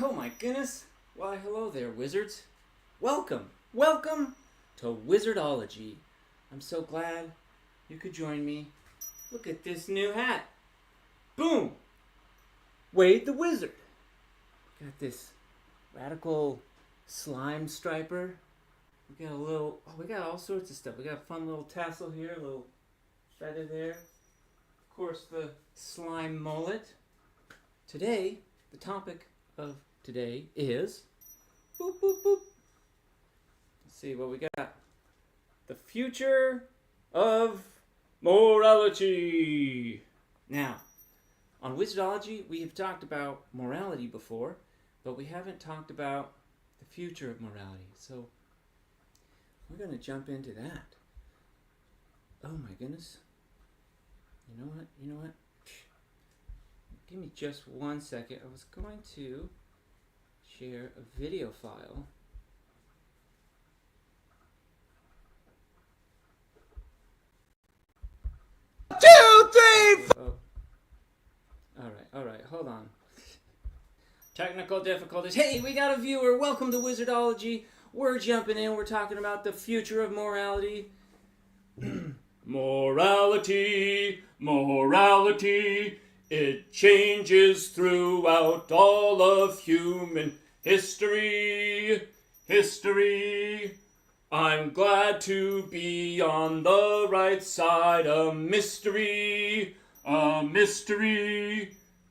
Oh my goodness. Why, hello there, wizards. Welcome to WIZARDOLOGY. I'm so glad you could join me. Look at this new hat. Boom! Wade the Wizard. Got this radical slime striper. We got all sorts of stuff. We got a fun little tassel here, a little feather there. Of course, the slime mullet. Today, the topic of today is boop, boop, boop. Let's see what we got. The future of morality. Now, on Wizardology, we have talked about morality before, but we haven't talked about the future of morality. So, we're going to jump into that. Oh my goodness. You know what? Give me just 1 second. I was going to share a video file. Two, three. All right, hold on. Technical difficulties. Hey, we got a viewer. Welcome to Wizardology. We're jumping in. We're talking about the future of morality. Morality. It changes throughout all of human history. I'm glad to be on the right side. A mystery.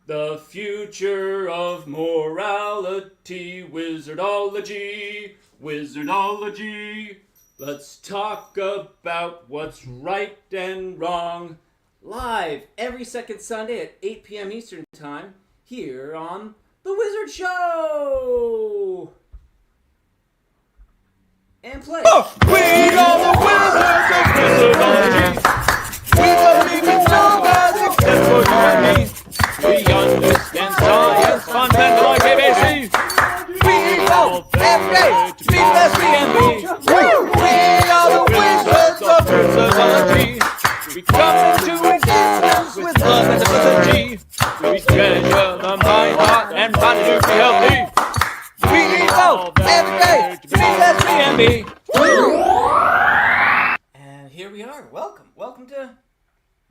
The future of morality. Wizardology. Let's talk about what's right and wrong. Live every second Sunday at 8 p.m. Eastern Time here on The Wizard Show. And play. We are the wizards of Wizardology. We believe in no gods except for you and me. We understand science, fun, and like ABC. We evolve every day to be best we can be. We are the wizards of Wizardology. We come into existence with love and ability. We treasure the mind, heart, and body to be healthy. We evolve every day to be best we can be. And here we are. Welcome to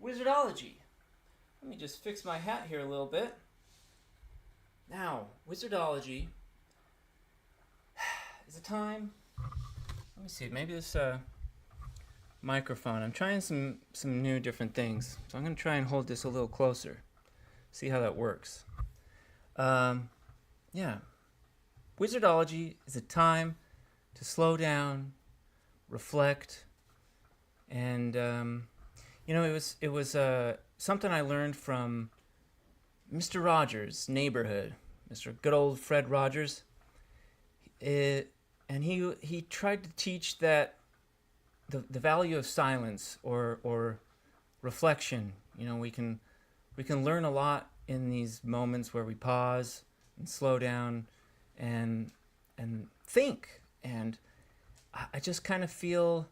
Wizardology. Let me just fix my hat here a little bit. Now, Wizardology is a time. Let me see. Maybe this microphone. I'm trying some new different things. So I'm going to try and hold this a little closer. See how that works. Yeah. Wizardology is a time to slow down, reflect, and it was something I learned from Mr. Rogers' neighborhood, Mr. Good old Fred Rogers. And he tried to teach that the value of silence or reflection. We can learn a lot in these moments where we pause and slow down and think. And I just kind of feel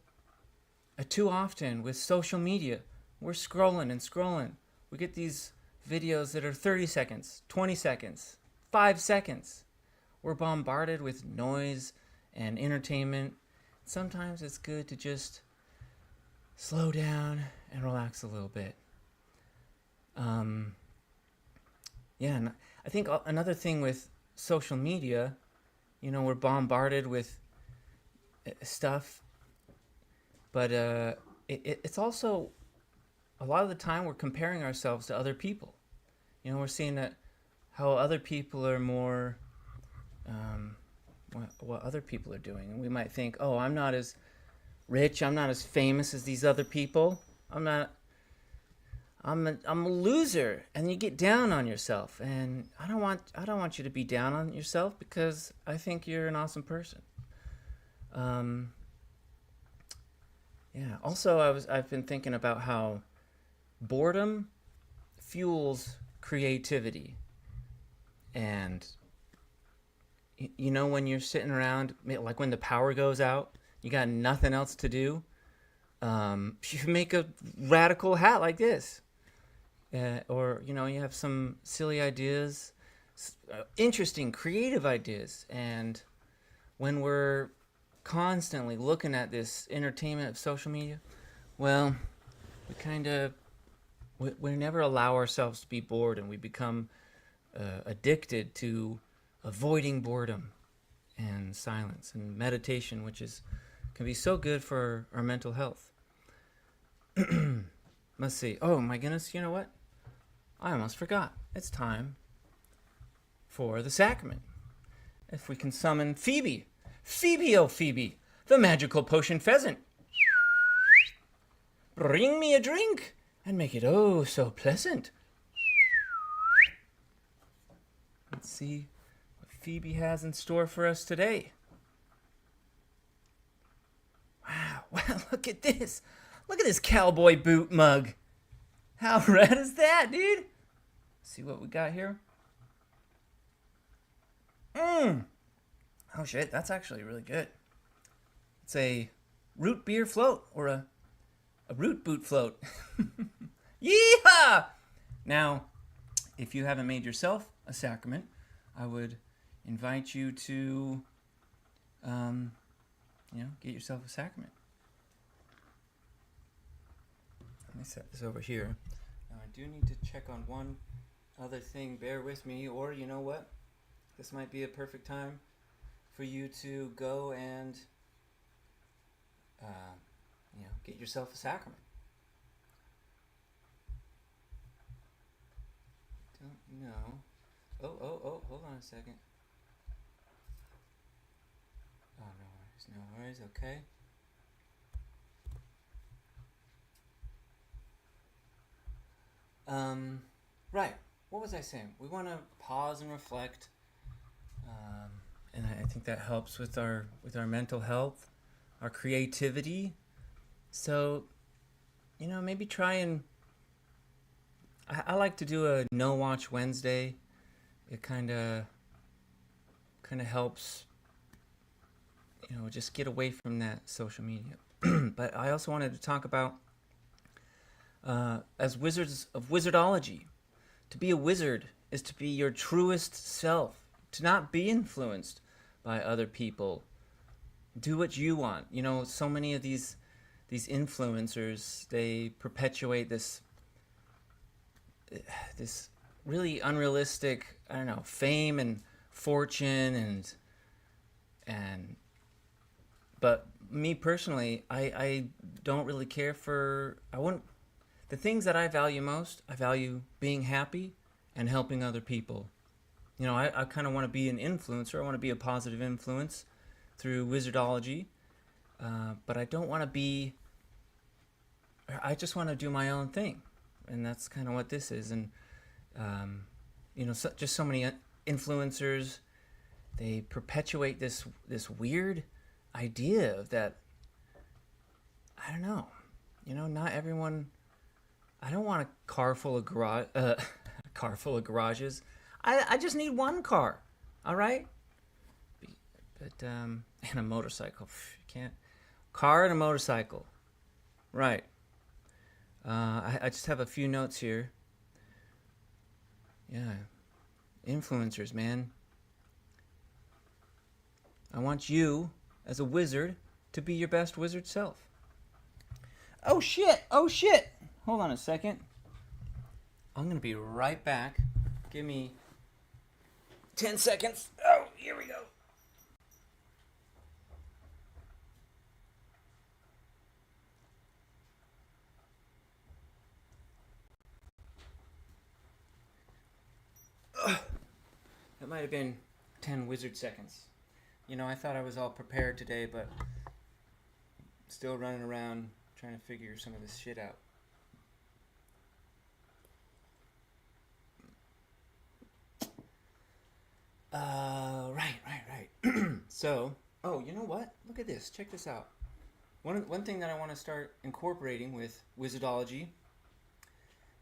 too often with social media, we're scrolling and scrolling. We get these videos that are 30 seconds, 20 seconds, 5 seconds. We're bombarded with noise and entertainment. Sometimes it's good to just slow down and relax a little bit. And I think another thing with social media, we're bombarded with stuff, but it's also a lot of the time we're comparing ourselves to other people. We're seeing how other people are more, what other people are doing, and we might think, oh, I'm not as rich, I'm not as famous as these other people. I'm a loser, and you get down on yourself. And I don't want you to be down on yourself, because I think you're an awesome person. Also, I've been thinking about how boredom fuels creativity. And when you're sitting around, like when the power goes out, you got nothing else to do, you make a radical hat like this. Or you have some silly ideas, interesting, creative ideas. And when we're constantly looking at this entertainment of social media, well, we never allow ourselves to be bored, and we become addicted to avoiding boredom and silence and meditation, which can be so good for our mental health. Let's see. Oh my goodness, you know what? I almost forgot. It's time for the sacrament. If we can summon Phoebe. Phoebe, oh Phoebe, the magical potion pheasant. Bring me a drink and make it oh so pleasant. Let's see what Phoebe has in store for us today. Wow, well, look at this. Look at this cowboy boot mug. How rad is that, dude? See what we got here. Oh shit, that's actually really good. It's a root beer float, or a root boot float. Yeehaw! Now, if you haven't made yourself a sacrament, I would invite you to, get yourself a sacrament. Let me set this over here. Now, I do need to check on one other thing. Bear with me, or you know what? This might be a perfect time for you to go and, get yourself a sacrament. Don't know. Oh, hold on a second. Oh, no worries, okay. Right, what was I saying? We want to pause and reflect, and I think that helps with our mental health, our creativity. So, maybe try and, I like to do a no watch Wednesday. It kind of helps, just get away from that social media. But I also wanted to talk about, as wizards of wizardology, to be a wizard is to be your truest self, to not be influenced by other people. Do what you want. So many of these influencers, they perpetuate this really unrealistic, fame and fortune but me personally, I don't really care for, the things that I value most. I value being happy and helping other people. I kind of want to be an influencer. I want to be a positive influence through wizardology, but I don't want to be, I just want to do my own thing, and that's kind of what this is. And just so many influencers, they perpetuate this weird idea of that. I don't know. Not everyone. I don't want a car full of garages. I just need one car. All right. But and a motorcycle. You can't. Car and a motorcycle. Right. I just have a few notes here. Yeah. Influencers, man. I want you, as a wizard, to be your best wizard self. Oh shit! Hold on a second. I'm gonna be right back. Give me 10 seconds. Oh, here we go. That might have been 10 wizard seconds. I thought I was all prepared today, but still running around trying to figure some of this shit out. Right. So, you know what? Look at this. Check this out. One thing that I want to start incorporating with wizardology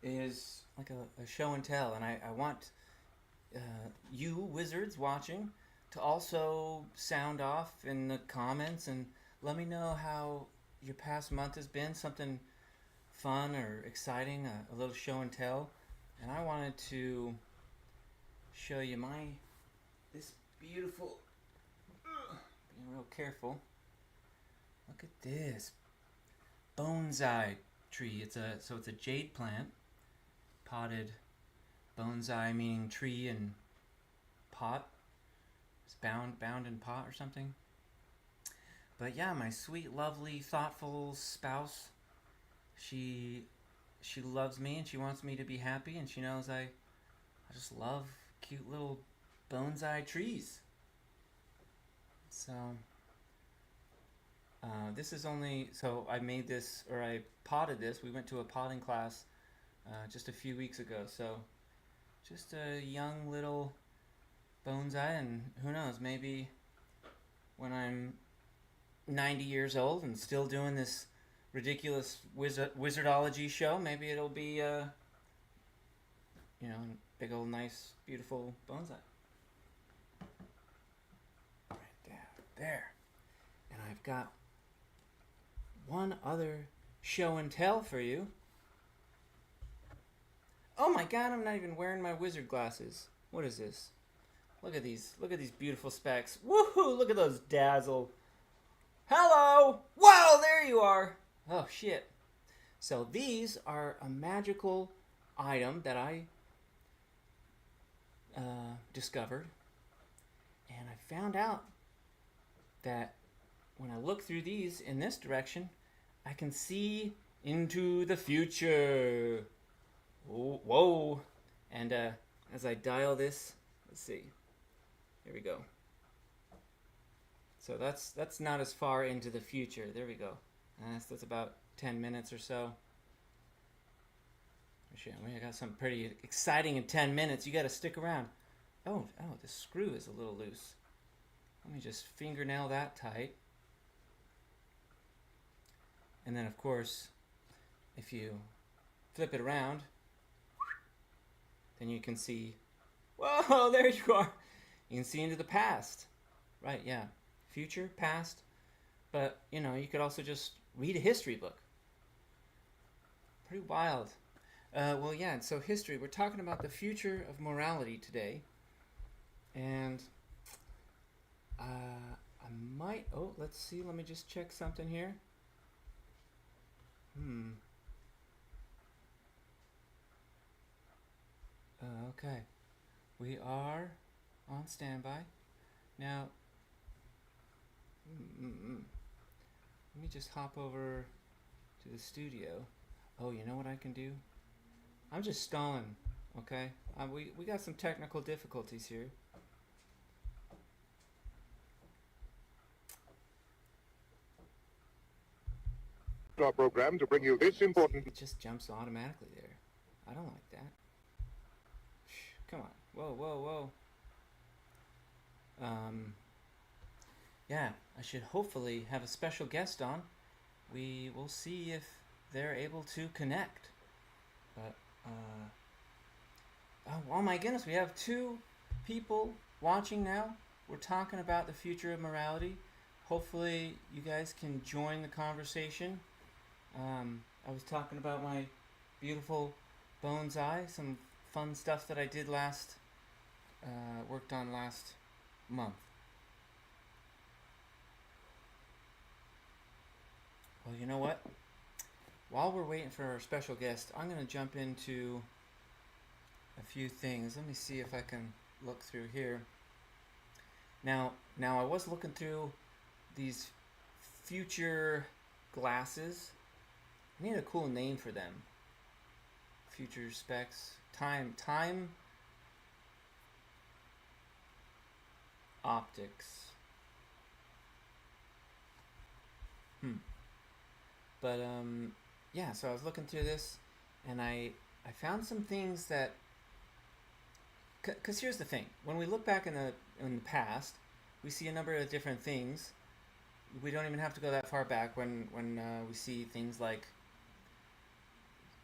is like a show and tell, and I want you wizards watching to also sound off in the comments and let me know how your past month has been, something fun or exciting, a little show and tell. And I wanted to show you this beautiful, being real careful. Look at this bonsai tree. It's a jade plant, potted. Bonsai meaning tree and pot. It's bound in pot or something. But yeah, my sweet, lovely, thoughtful spouse, she loves me and she wants me to be happy, and she knows I just love cute little bonsai trees. So this is so I made this, or I potted this. We went to a potting class just a few weeks ago. So just a young little bonsai, and who knows, maybe when I'm 90 years old and still doing this ridiculous wizardology show, maybe it'll be big old nice beautiful bonsai. Right there. And I've got one other show and tell for you. Oh my god, I'm not even wearing my wizard glasses. What is this? Look at these beautiful specs. Woohoo! Look at those dazzle. Hello! Whoa, there you are! Oh shit. So these are a magical item that I discovered, and I found out that when I look through these in this direction, I can see into the future. Whoa! And as I dial this, let's see. Here we go. So that's not as far into the future. There we go. That's about 10 minutes or so. I got something pretty exciting in 10 minutes. You got to stick around. Oh, the screw is a little loose. Let me just fingernail that tight. And then, of course, if you flip it around, then you can see, whoa, there you are. You can see into the past. Right, yeah. Future, past. But, you could also just read a history book. Pretty wild. Well, yeah, so history. We're talking about the future of morality today. And I might, let's see. Let me just check something here. Okay. We are on standby. Now, let me just hop over to the studio. Oh, you know what I can do? I'm just stalling, okay? We got some technical difficulties here. Our program to bring you this important. It just jumps automatically there. I don't like that. Come on. Whoa. Yeah, I should hopefully have a special guest on. We will see if they're able to connect. But, oh my goodness, we have 2 people watching now. We're talking about the future of morality. Hopefully you guys can join the conversation. I was talking about my beautiful bonsai, some fun stuff that I did worked on last month. Well, you know what? While we're waiting for our special guest, I'm going to jump into a few things. Let me see if I can look through here. Now I was looking through these future glasses. I need a cool name for them. Future specs. Time optics. But yeah, so I was looking through this, and I found some things that, because here's the thing: when we look back in the past, we see a number of different things. We don't even have to go that far back when we see things like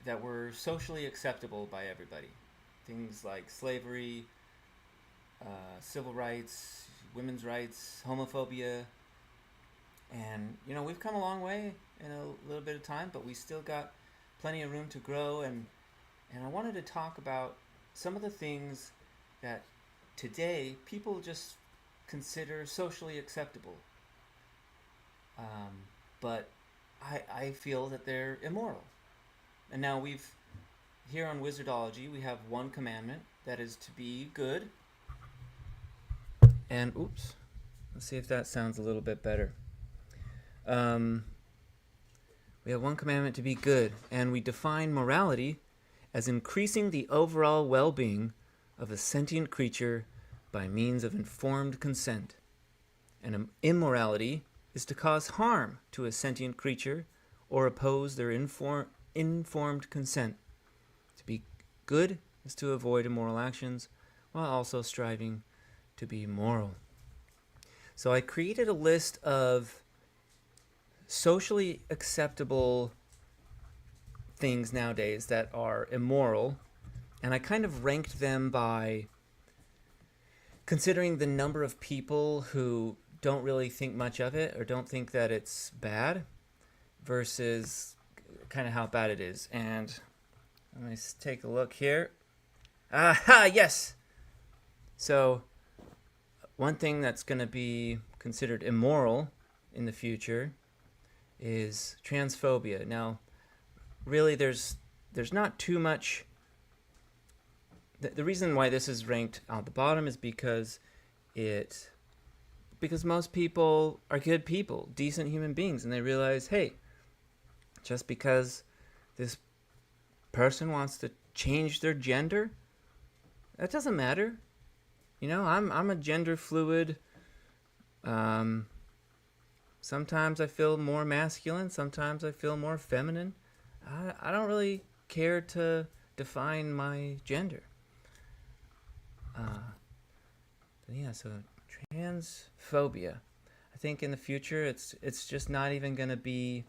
that were socially acceptable by everybody. Things like slavery, civil rights, women's rights, homophobia. And, we've come a long way in a little bit of time, but we still got plenty of room to grow. And I wanted to talk about some of the things that today people just consider socially acceptable. But I feel that they're immoral. And now here on Wizardology, we have one commandment, that is to be good. And, oops, let's see if that sounds a little bit better. We have one commandment to be good, and we define morality as increasing the overall well-being of a sentient creature by means of informed consent. And immorality is to cause harm to a sentient creature or oppose their informed consent. To be good is to avoid immoral actions while also striving to be moral. So I created a list of socially acceptable things nowadays that are immoral, and I kind of ranked them by considering the number of people who don't really think much of it or don't think that it's bad versus kind of how bad it is. And let me take a look here. Aha, yes! So one thing that's going to be considered immoral in the future is transphobia. Now, really, there's not too much. The reason why this is ranked on the bottom is because most people are good people, decent human beings, and they realize, hey, just because this person wants to change their gender, that doesn't matter. You know, I'm a gender fluid. Sometimes I feel more masculine. Sometimes I feel more feminine. I don't really care to define my gender. Yeah, so transphobia. I think in the future it's just not even going to be.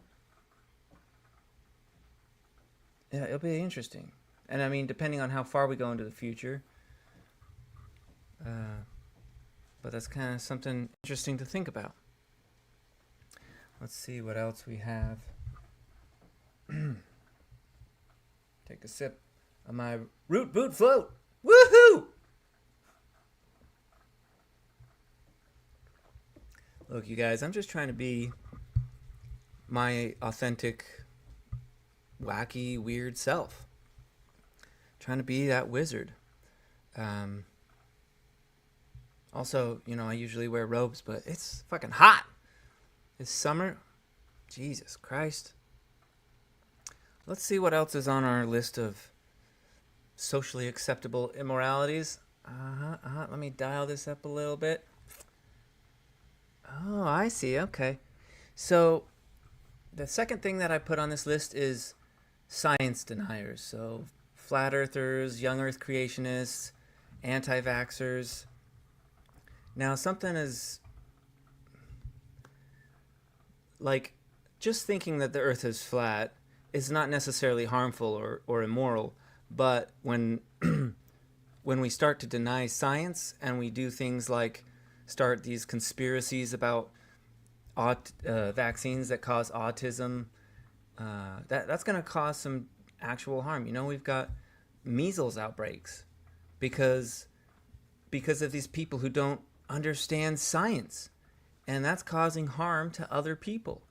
Yeah, it'll be interesting. And I mean, depending on how far we go into the future. But that's kind of something interesting to think about. Let's see what else we have. Take a sip of my root boot float. Woohoo! Look, you guys, I'm just trying to be my authentic, wacky, weird self. Trying to be that wizard. Also, you know, I usually wear robes, but it's fucking hot. It's summer. Jesus Christ. Let's see what else is on our list of socially acceptable immoralities. Let me dial this up a little bit. Oh, I see. Okay. So, the second thing that I put on this list is science deniers. So, flat earthers, young earth creationists, anti-vaxxers. Now, something is like just thinking that the earth is flat is not necessarily harmful or immoral, but when when we start to deny science and we do things like start these conspiracies about vaccines that cause autism, that's going to cause some actual harm. You know, we've got measles outbreaks because of these people who don't understand science, and that's causing harm to other people.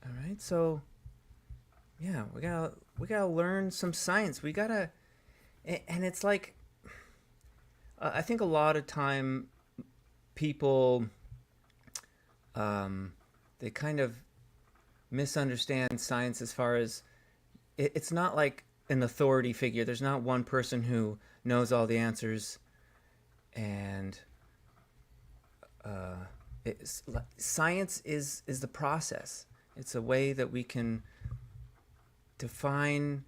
All right, so yeah, we gotta learn some science. We gotta, and it's like, I think a lot of time people, they kind of misunderstand science as far as it's not like an authority figure. There's not one person who knows all the answers, and science is the process. It's a way that we can define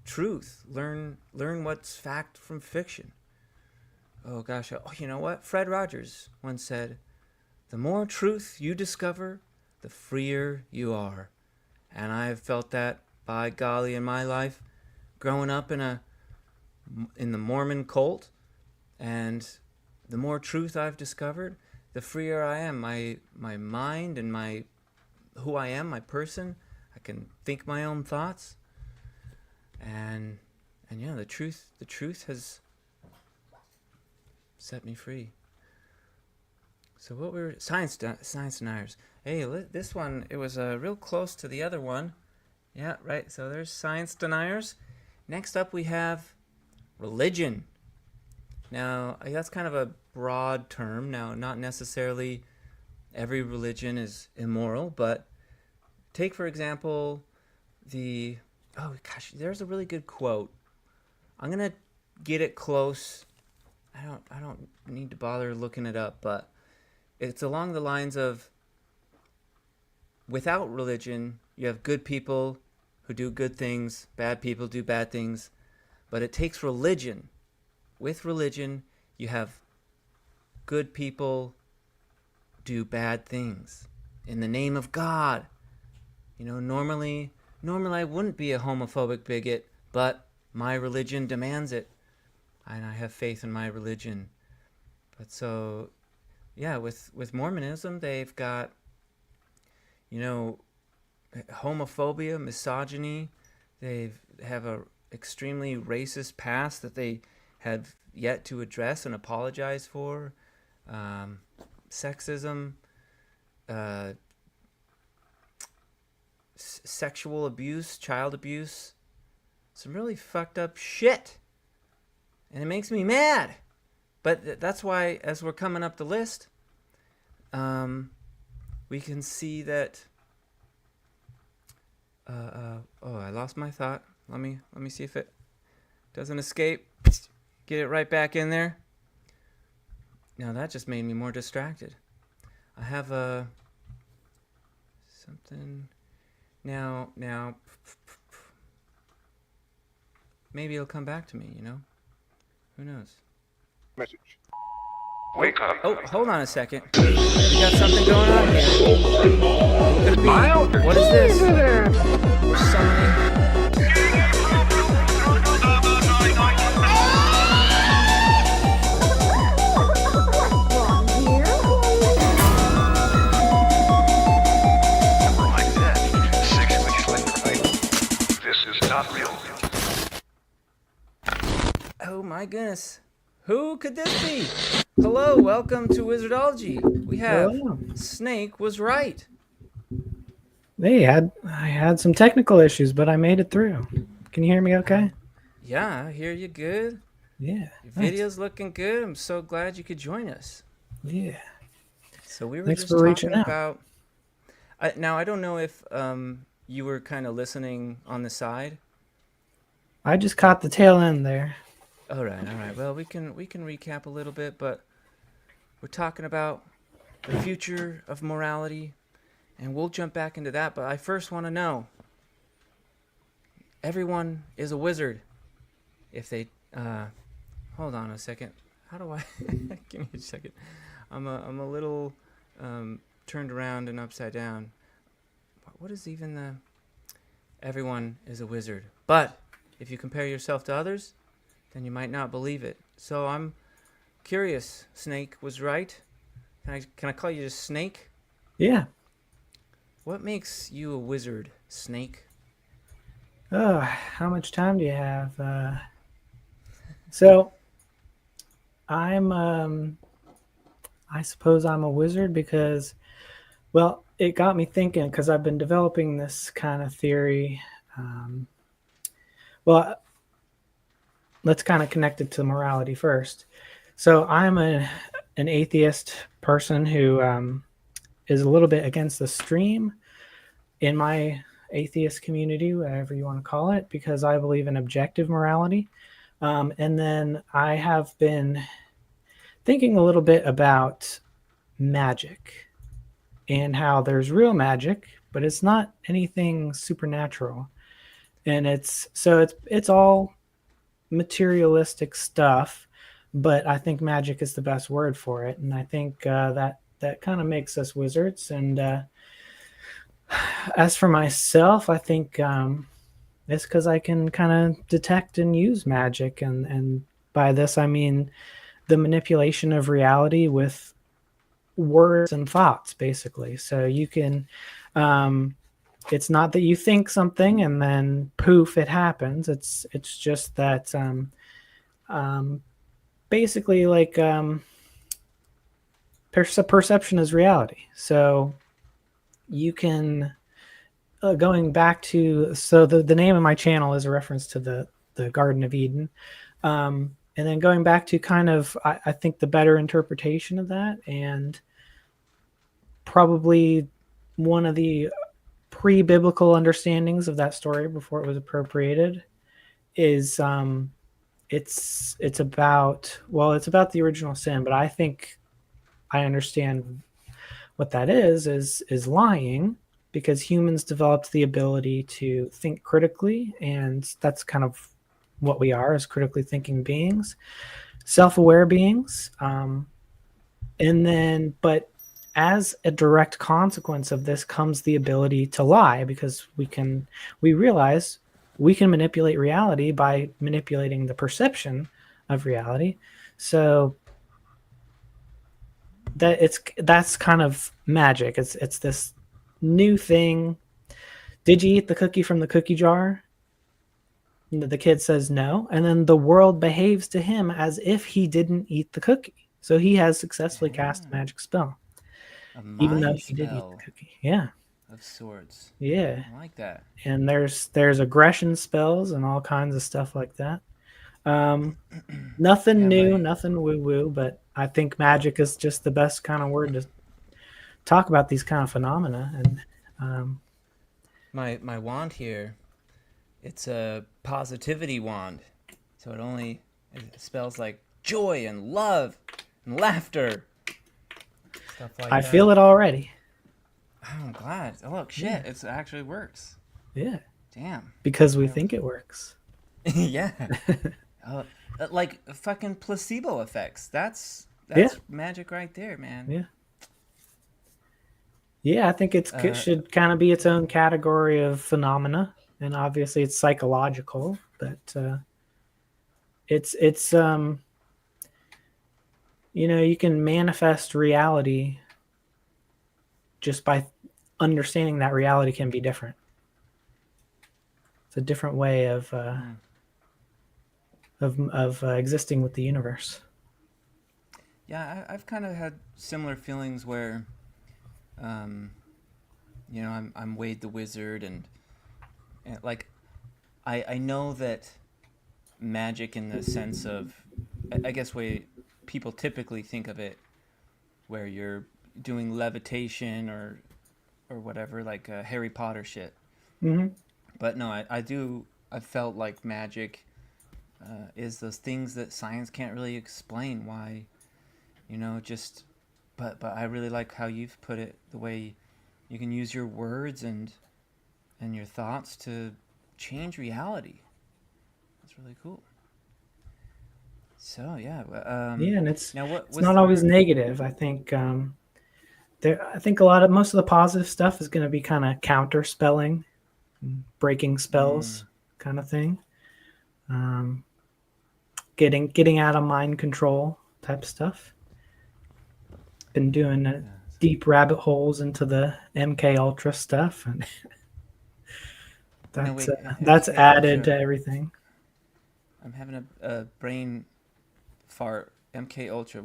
truth, learn what's fact from fiction. Oh gosh, you know what? Fred Rogers once said, "The more truth you discover, the freer you are." And I've felt that, by golly, in my life, growing up in the Mormon cult, and the more truth I've discovered, the freer I am. My mind and my who I am, my person. I can think my own thoughts, and yeah, the truth has set me free. So what were science deniers? Hey, this one, it was real close to the other one. Yeah, right. So there's science deniers. Next up we have religion. Now, that's kind of a broad term. Now, not necessarily every religion is immoral, but take, for example, there's a really good quote. I'm going to get it close. I don't need to bother looking it up, but it's along the lines of, without religion, you have good people who do good things, bad people do bad things, but it takes religion. With religion, you have good people do bad things in the name of God. You know, normally I wouldn't be a homophobic bigot, but my religion demands it, and I have faith in my religion. But so, yeah, with Mormonism, they've got, you know, homophobia, misogyny. They have a extremely racist past that they have yet to address and apologize for. Sexism, sexual abuse, child abuse, some really fucked up shit, and it makes me mad. But that's why, as we're coming up the list, we can see that. I lost my thought. Let me see if it doesn't escape. Get it right back in there. Now that just made me more distracted. I have something now. Maybe it'll come back to me. You know, who knows? Message. Wake up. Oh, hold on a second. We got something going on here. Who could it be? What is this? We're summoning. Like that. 6 weeks later. This is not real. Oh my goodness. Who could this be? Hello, welcome to Wizardology. We have Hello. Snake was right. I had some technical issues, but I made it through. Can you hear me okay? Yeah, I hear you good. Yeah. Your video's looking good. I'm so glad you could join us. Yeah. So we were Thanks just for reaching talking out. about. Now I don't know if you were kind of listening on the side. I just caught the tail end there. All right. Well, we can recap a little bit, but we're talking about the future of morality, and we'll jump back into that. But I first want to know, everyone is a wizard. If they hold on a second. How do I give me a second? I'm a little turned around and upside down. What is even the everyone is a wizard? But if you compare yourself to others, then you might not believe it. So I'm curious. Snake was right. Can I call you just Snake? Yeah. What makes you a wizard, Snake? Oh, how much time do you have? So I'm I suppose I'm a wizard because, well, it got me thinking because I've been developing this kind of theory. Well, let's kind of connect it to morality first. So I'm an atheist person who is a little bit against the stream in my atheist community, whatever you want to call it, because I believe in objective morality. And then I have been thinking a little bit about magic and how there's real magic, but it's not anything supernatural. And it's all materialistic stuff, but I think magic is the best word for it. And I think that kind of makes us wizards. And as for myself, I think it's because I can kind of detect and use magic. And by this, I mean the manipulation of reality with words and thoughts, basically. So you can, it's not that you think something and then poof, it happens. It's just that basically like perception is reality. So you can going back to the name of my channel is a reference to the Garden of Eden, and then going back to kind of I think the better interpretation of that, and probably one of the pre-biblical understandings of that story before it was appropriated is it's about, well, it's about the original sin, but I think I understand what that is lying, because humans developed the ability to think critically, and that's kind of what we are, as critically thinking beings, self-aware beings. And then, but as a direct consequence of this comes the ability to lie, because we realize we can manipulate reality by manipulating the perception of reality. So that's kind of magic. It's this new thing. Did you eat the cookie from the cookie jar? The kid says no, and then the world behaves to him as if he didn't eat the cookie. So he has successfully cast a magic spell, A even though mind he did eat spell the cookie. Yeah, of sorts. yeah. I like that. And there's aggression spells and all kinds of stuff like that. Nothing Yeah, new, my nothing woo woo, but I think magic is just the best kind of word to talk about these kind of phenomena. And my wand here, it's a positivity wand, so it spells like joy and love and laughter, stuff like I that. feel it already. Oh, I'm glad. Oh, look, shit, it actually works. Yeah, Damn. because we think it works. Yeah. uh, like fucking placebo effects. That's Yeah. magic right there, man. Yeah. Yeah, I think it should kind of be its own category of phenomena, and obviously it's psychological, but it's you can manifest reality just by understanding that reality can be different. It's a different way of existing with the universe. Yeah, I've kind of had similar feelings where, I'm Wade the Wizard, and like, I know that magic in the sense of, I guess way people typically think of it, where you're doing levitation or whatever, like Harry Potter shit. Mm-hmm. But no, I felt like magic is those things that science can't really explain. Why, just, but I really like how you've put it, the way you can use your words and your thoughts to change reality. That's really cool. So yeah, Yeah, and it's now it's not always negative. I think most of the positive stuff is going to be kind of counter spelling, breaking spells, kind of thing. Getting out of mind control type stuff. Been doing deep rabbit holes into the MK Ultra stuff, and that's added to everything. I'm having a brain fart. MK Ultra.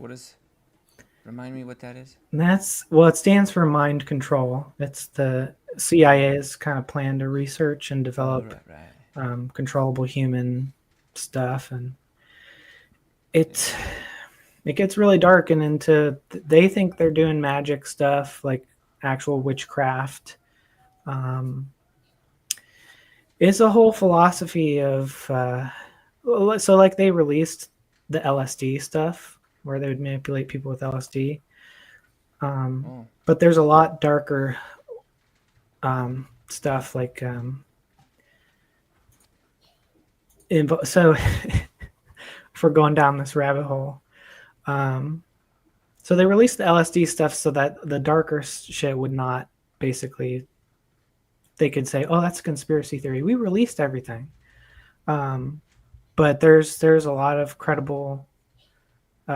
Remind me what that is? And it stands for mind control. It's the CIA's kind of plan to research and develop controllable human stuff, and it gets really dark and into. They think they're doing magic stuff, like actual witchcraft. It's a whole philosophy of. So, like, they released the LSD stuff where they would manipulate people with LSD. But there's a lot darker stuff, like so if we're going down this rabbit hole. So they released the LSD stuff so that the darker shit would not, basically, they could say, oh, that's a conspiracy theory. We released everything. But there's a lot of credible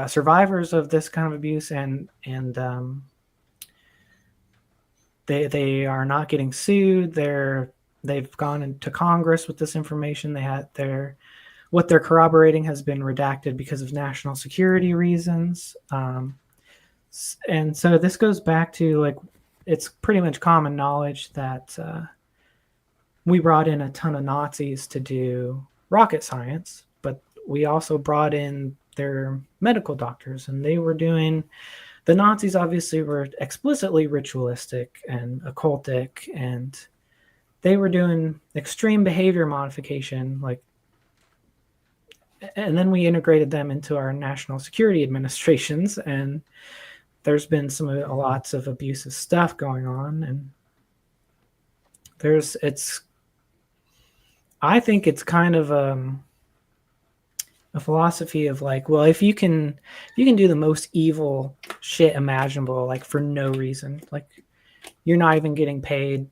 survivors of this kind of abuse, and they are not getting sued. They've gone into Congress with this information. They had what they're corroborating has been redacted because of national security reasons. And so this goes back to, like, it's pretty much common knowledge that we brought in a ton of Nazis to do rocket science, but we also brought in their medical doctors, and they were doing, the Nazis obviously were explicitly ritualistic and occultic, and they were doing extreme behavior modification, like, and then we integrated them into our national security administrations, and there's been lots of abusive stuff going on, and I think it's kind of a philosophy of, like, well, if you can do the most evil shit imaginable, like, for no reason, like, you're not even getting paid,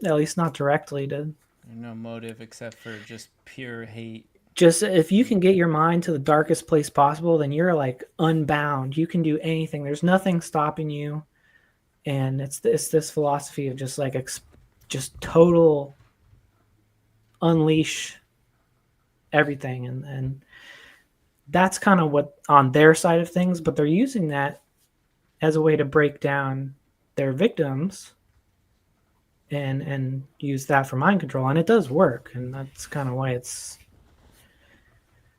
at least not directly, to No motive except for just pure hate. just, if you can get your mind to the darkest place possible, then you're, like, unbound. You can do anything. There's nothing stopping you. And it's this philosophy of just, like, just total unleash everything, and that's kind of what on their side of things, but they're using that as a way to break down their victims and use that for mind control, and it does work, and that's kind of why it's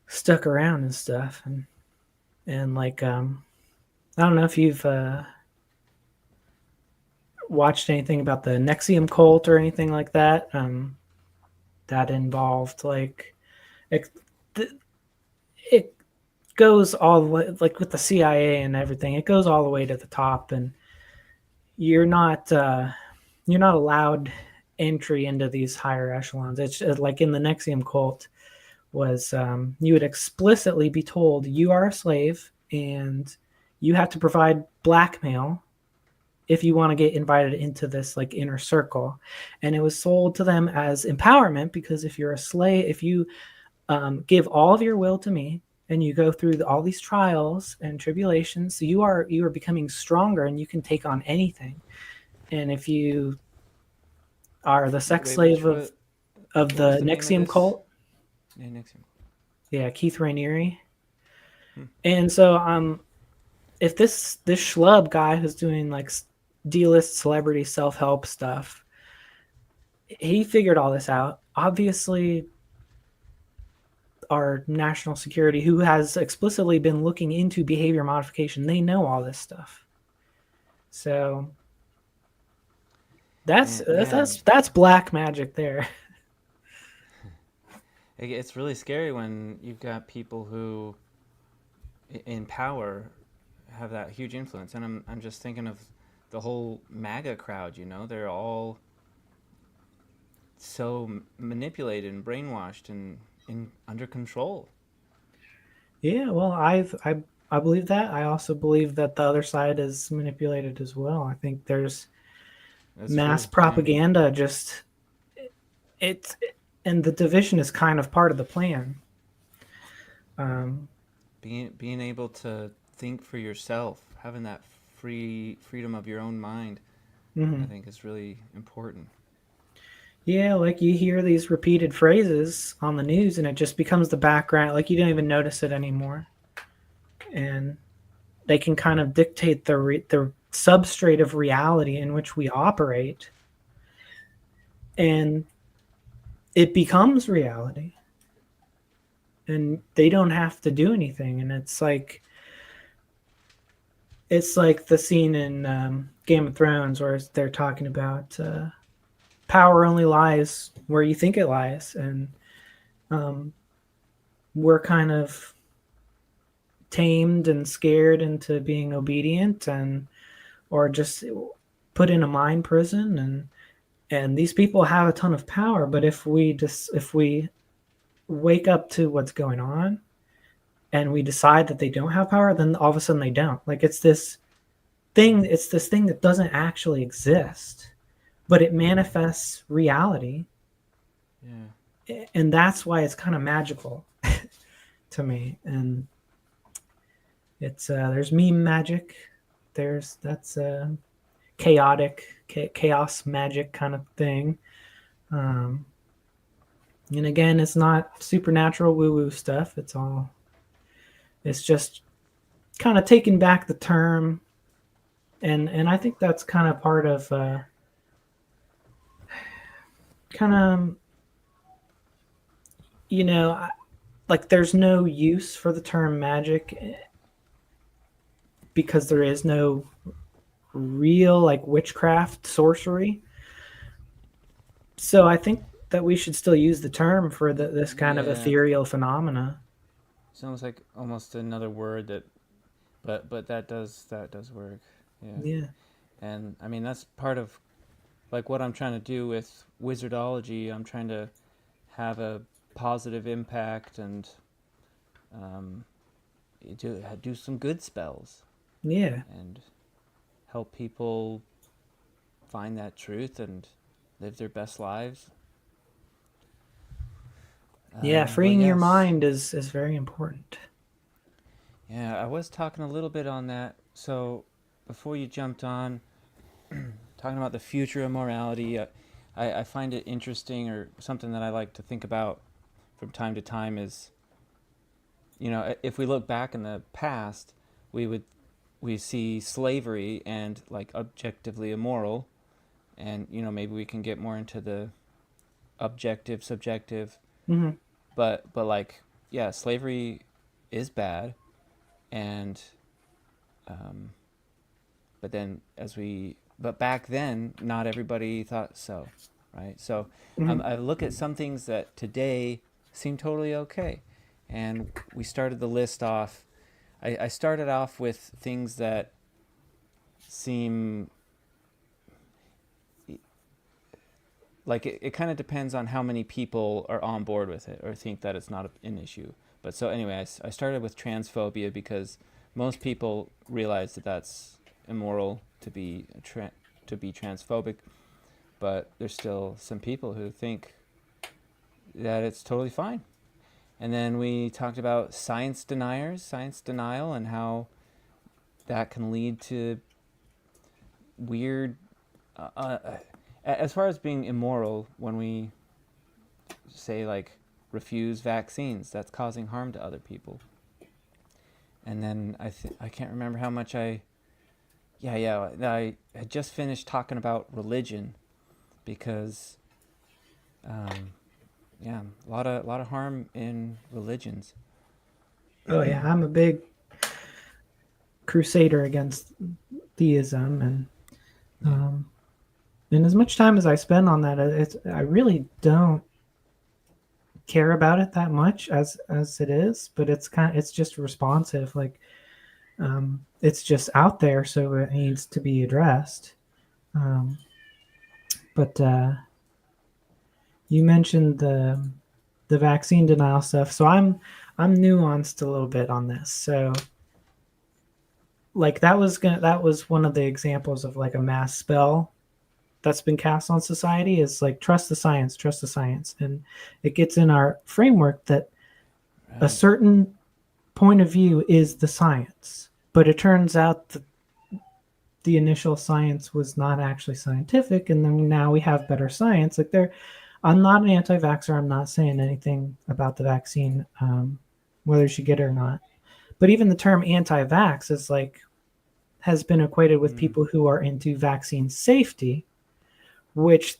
stuck around and stuff. And like, I don't know if you've watched anything about the Nexium cult or anything like that. That involved, like, it goes all the way, like, with the CIA and everything. It goes all the way to the top, and you're not allowed entry into these higher echelons. It's like in the Nexium cult was, you would explicitly be told you are a slave and you have to provide blackmail if you want to get invited into this, like, inner circle. And it was sold to them as empowerment, because if you're a slave, if you give all of your will to me and you go through all these trials and tribulations, you are becoming stronger and you can take on anything. And if you are the sex slave of the Nexium cult, yeah, Nexium. Yeah, Keith Raniere. And so if this schlub guy who's doing, like, D-list celebrity self-help stuff, he figured all this out. Obviously, our national security, who has explicitly been looking into behavior modification, they know all this stuff. So that's black magic there. It's really scary when you've got people who, in power, have that huge influence. And I'm just thinking of the whole MAGA crowd. They're all so manipulated and brainwashed and under control. Yeah, well, I believe that. I also believe that the other side is manipulated as well. I think there's mass propaganda. Yeah. Just and the division is kind of part of the plan. Being able to think for yourself, having that freedom of your own mind, I think is really important. Yeah, like, you hear these repeated phrases on the news and it just becomes the background, like, you don't even notice it anymore. And they can kind of dictate the substrate of reality in which we operate. And it becomes reality. And they don't have to do anything. And it's like the scene in Game of Thrones where they're talking about power only lies where you think it lies, and we're kind of tamed and scared into being obedient, or just put in a mind prison, and these people have a ton of power. But if we wake up to what's going on and we decide that they don't have power, then all of a sudden they don't. Like, it's this thing that doesn't actually exist, but it manifests reality. Yeah. And that's why it's kind of magical to me. And it's there's meme magic, that's chaotic chaos magic kind of thing. And again, it's not supernatural woo-woo stuff. It's just kind of taking back the term, and I think that's kind of part of kind of, like there's no use for the term magic because there is no real like witchcraft sorcery. So I think that we should still use the term for this kind of Yeah. ethereal phenomena. Sounds like almost another word that, but that does work. Yeah. Yeah. And I mean that's part of like what I'm trying to do with Wizardology. I'm trying to have a positive impact and do some good spells Yeah. and help people find that truth and live their best lives. Yeah, Well, freeing your yes. mind is very important. Yeah, I was talking a little bit on that. So before you jumped on, talking about the future of morality, I find it interesting, or something that I like to think about from time to time is, if we look back in the past, we see slavery and like objectively immoral, and maybe we can get more into the objective, subjective, Hmm. but like yeah, slavery is bad, and but back then not everybody thought so, right? So I look at some things that today seem totally okay, and we started the list off. I started off with things that seem like it kind of depends on how many people are on board with it or think that it's not an issue. But so anyway, I started with transphobia because most people realize that that's immoral to be transphobic, but there's still some people who think that it's totally fine. And then we talked about science denial, and how that can lead to weird as far as being immoral, when we say like refuse vaccines, that's causing harm to other people. And then I can't remember how much I had just finished talking about religion, because a lot of harm in religions. Oh yeah, I'm a big crusader against theism, and as much time as I spend on that, I really don't care about it that much as it is. But it's just responsive, like it's just out there, so it needs to be addressed. But you mentioned the vaccine denial stuff, so I'm nuanced a little bit on this. So like that was one of the examples of like a mass spell that's been cast on society, is like trust the science, and it gets in our framework that a certain point of view is the science, but it turns out that the initial science was not actually scientific, and then now we have better science. I'm not an anti-vaxxer. I'm not saying anything about the vaccine, whether you should get it or not. But even the term anti-vax has been equated with people who are into vaccine safety, which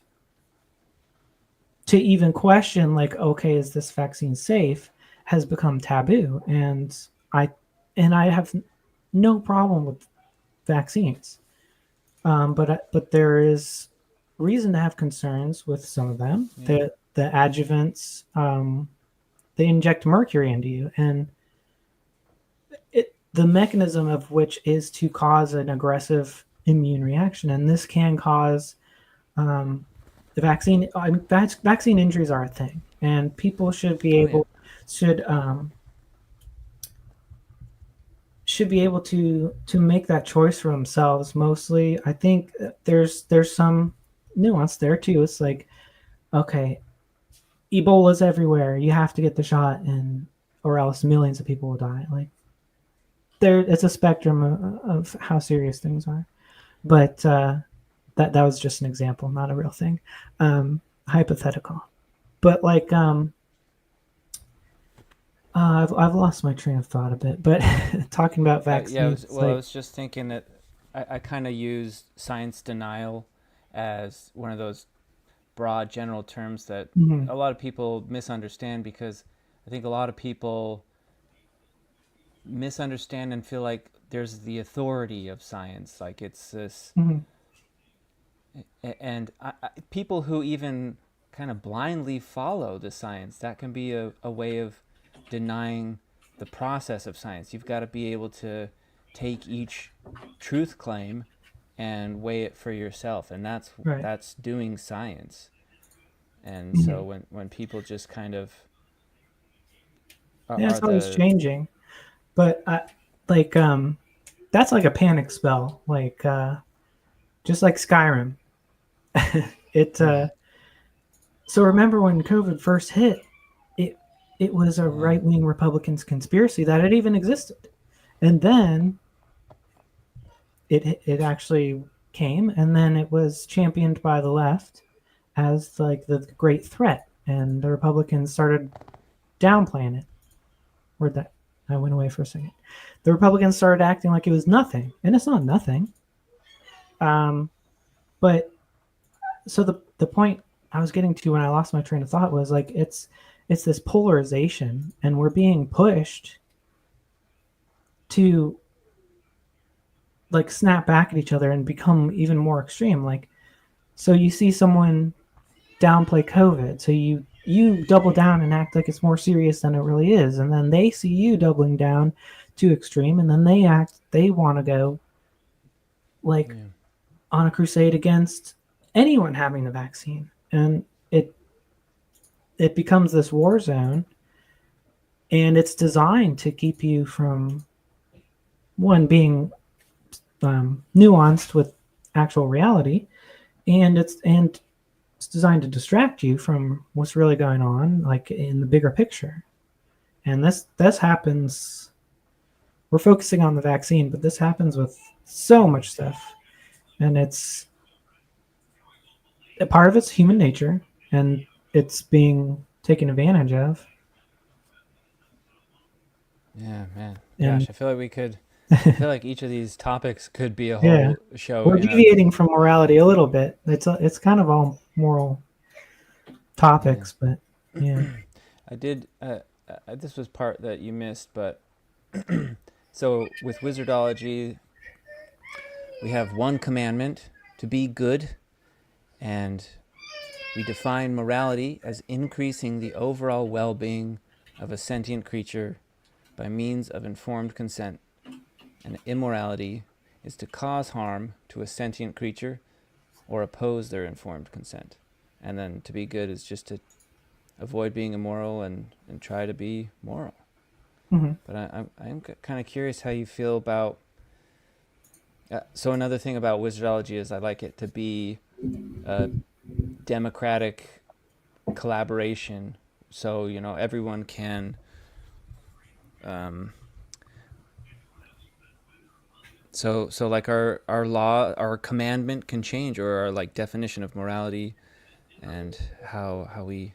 to even question like, okay, is this vaccine safe, has become taboo. And I have no problem with vaccines, but there is reason to have concerns with some of them. Yeah. The adjuvants, they inject mercury into you, and the mechanism of which is to cause an aggressive immune reaction, and this can cause the vaccine. Vaccine injuries are a thing, and people should be able should be able to make that choice for themselves. Mostly, I think there's some nuance there too. It's like, okay, Ebola's everywhere. You have to get the shot, or else millions of people will die. Like, it's a spectrum of how serious things are. But that was just an example, not a real thing. Hypothetical. but like I've lost my train of thought a bit, but talking about vaccines, I was just thinking that I kind of use science denial as one of those broad general terms that a lot of people misunderstand, because I think a lot of people misunderstand and feel like there's the authority of science, like it's this, and people who even kind of blindly follow the science, that can be a way of denying the process of science. You've got to be able to take each truth claim and weigh it for yourself, and that's doing science. And so when people just kind of it's always changing, but like that's like a panic spell, like just like Skyrim. So remember when COVID first hit, it was a right-wing Republicans conspiracy that it even existed, and then it actually came, and then it was championed by the left as like the great threat, and the Republicans started downplaying it. Where'd that? I went away for a second. The Republicans started acting like it was nothing, and it's not nothing. But so the point I was getting to when I lost my train of thought was like it's this polarization, and we're being pushed to like snap back at each other and become even more extreme. Like, so you see someone downplay COVID, so you double down and act like it's more serious than it really is, and then they see you doubling down too extreme, and then they want to go like on a crusade against anyone having the vaccine, and it becomes this war zone, and it's designed to keep you from one being nuanced with actual reality, and it's designed to distract you from what's really going on, like in the bigger picture. And this happens. We're focusing on the vaccine, but this happens with so much stuff, and it's a part of it's human nature, and it's being taken advantage of. Yeah, man. And Gosh, I feel like we could. I feel like each of these topics could be a whole show. We're deviating from morality a little bit. It's kind of all moral topics, but yeah. I did. This was part that you missed, but so with Wizardology, we have one commandment: to be good, and we define morality as increasing the overall well-being of a sentient creature by means of informed consent. And immorality is to cause harm to a sentient creature or oppose their informed consent. And then to be good is just to avoid being immoral and try to be moral. But I'm kind of curious how you feel about... so another thing about Wizardology is I like it to be a democratic collaboration. So, everyone can... So like our law, our commandment can change, or our like definition of morality and how we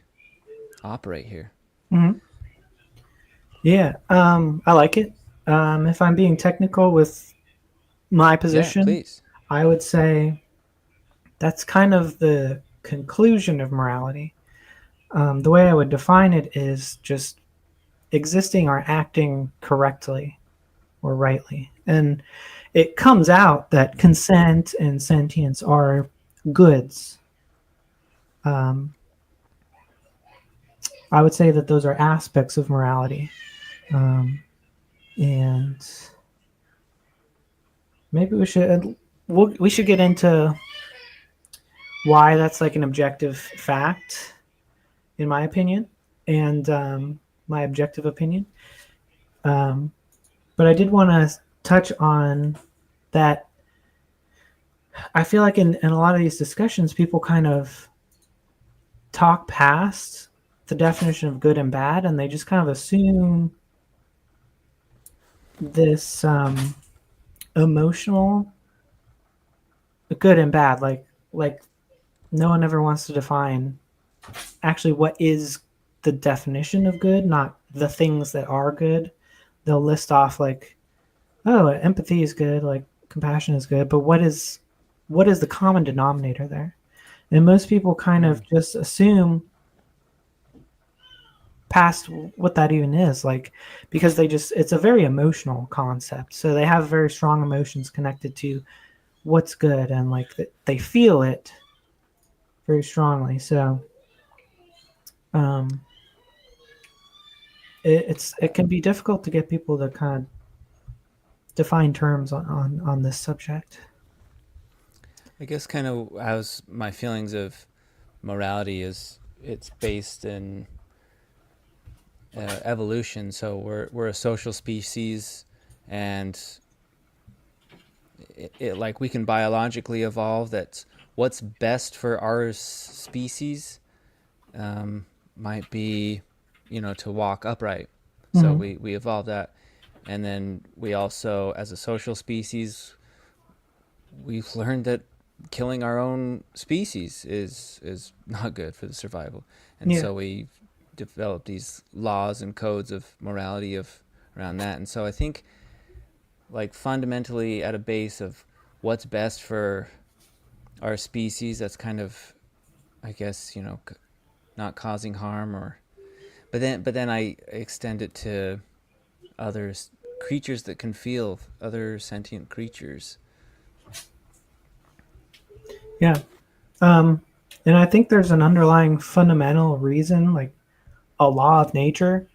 operate here. Yeah, I like it. If I'm being technical with my position, please. I would say that's kind of the conclusion of morality. The way I would define it is just existing or acting correctly or rightly. And it comes out that consent and sentience are goods. I would say that those are aspects of morality. And maybe we should get into why that's like an objective fact, in my opinion, and my objective opinion. But I did want to touch on that. I feel like in a lot of these discussions, people kind of talk past the definition of good and bad, and they just kind of assume this emotional good and bad, like no one ever wants to define actually what is the definition of good, not the things that are good. They'll list off like, oh, empathy is good, like compassion is good, but what is the common denominator there? And most people kind of just assume past what that even is, like, because it's a very emotional concept. So they have very strong emotions connected to what's good, and like they feel it very strongly. So um, it can be difficult to get people to kind of define terms on this subject. I guess kind of how's my feelings of morality is it's based in evolution. So we're a social species, and it like we can biologically evolve. That's what's best for our species. Might be, to walk upright. So we evolved that, and then we also, as a social species, we've learned that killing our own species is not good for the survival, and Yeah. so we developed these laws and codes of morality of around that. And so I think, like, fundamentally at a base of what's best for our species, that's kind of, I guess, not causing harm, or but then I extend it to other creatures that can feel, other sentient creatures. Yeah. And I think there's an underlying fundamental reason, like a law of nature,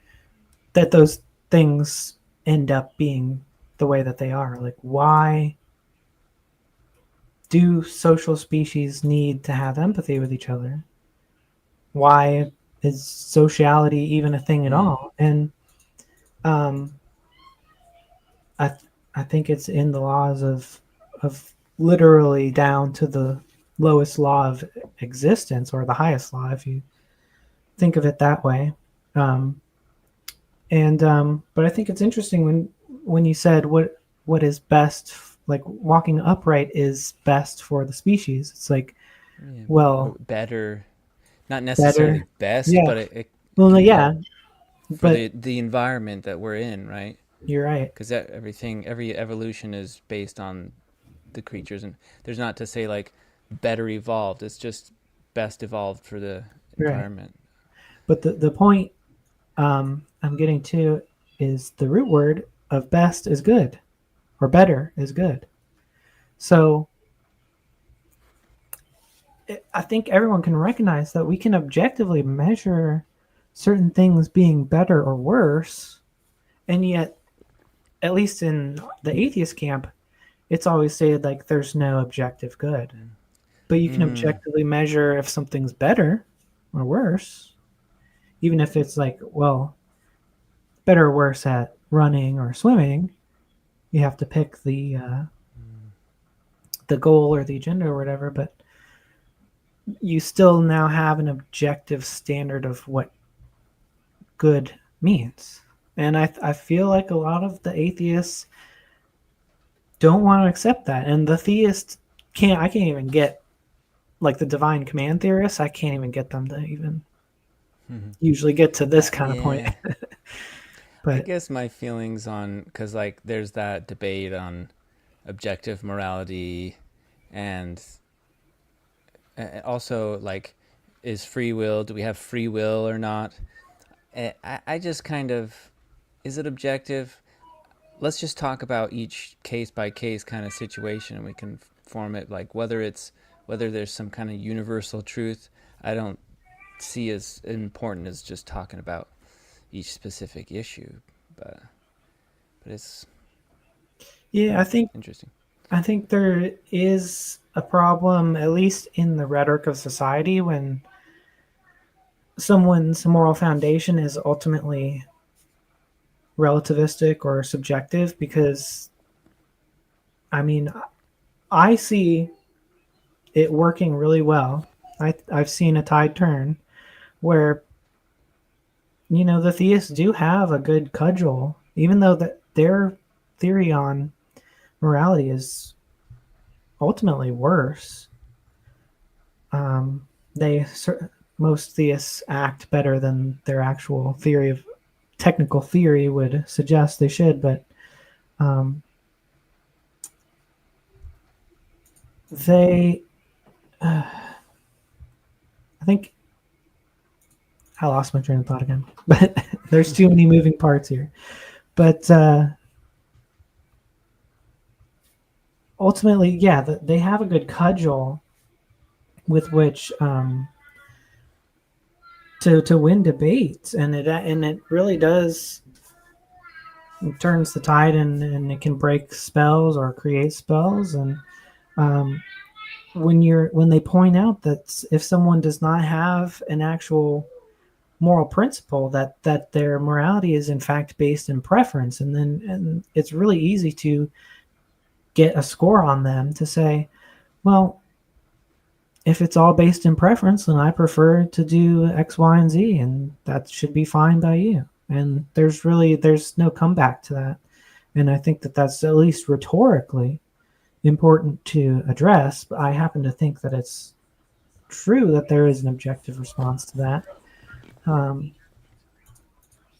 that those things end up being the way that they are. Like, why do social species need to have empathy with each other? Why is sociality even a thing at all? And um, I I think it's in the laws of literally down to the lowest law of existence, or the highest law, if you think of it that way. Um, and But I think it's interesting when you said what is best, like walking upright is best for the species. It's like, Yeah, well, better, not necessarily better, best, yeah. but it Well, no, can yeah, help for but the environment that we're in, right? you're right. Because every evolution is based on the creatures, and there's not to say like better evolved. It's just best evolved for the Right. environment. But the point I'm getting to is the root word of best is good, or better is good. So I think everyone can recognize that we can objectively measure certain things being better or worse, and yet, at least in the atheist camp, it's always stated like there's no objective good. But you can objectively measure if something's better or worse, even if it's like, well, better or worse at running or swimming. You have to pick the goal or the agenda or whatever, but you still now have an objective standard of what good means. And I feel like a lot of the atheists don't want to accept that. And the theists I can't even get, like the divine command theorists, I can't even get them to even usually get to this kind of point. Yeah. I But guess my feelings on, because like there's that debate on objective morality, and also like, is free will, do we have free will or not? I just kind of, is it objective? Let's just talk about each case by case kind of situation, and we can form it, like whether there's some kind of universal truth. I don't see as important as just talking about each specific issue, but it's yeah, interesting. I think there is a problem, at least in the rhetoric of society, when someone's moral foundation is ultimately relativistic or subjective. Because, I mean, I see it working really well. I've seen a tide turn where, the theists do have a good cudgel, even though that their theory on morality is ultimately worse. They most theists act better than their actual technical theory would suggest they should, but they, I think I lost my train of thought again, but there's too many moving parts here. But ultimately, yeah, they have a good cudgel with which to win debates, and it really does. It turns the tide, and it can break spells or create spells. And when they point out that if someone does not have an actual moral principle, that their morality is in fact based in preference, and it's really easy to get a score on them to say, well, if it's all based in preference, then I prefer to do X, Y, and Z, and that should be fine by you. And there's no comeback to that. And I think that that's at least rhetorically important to address. But I happen to think that it's true that there is an objective response to that.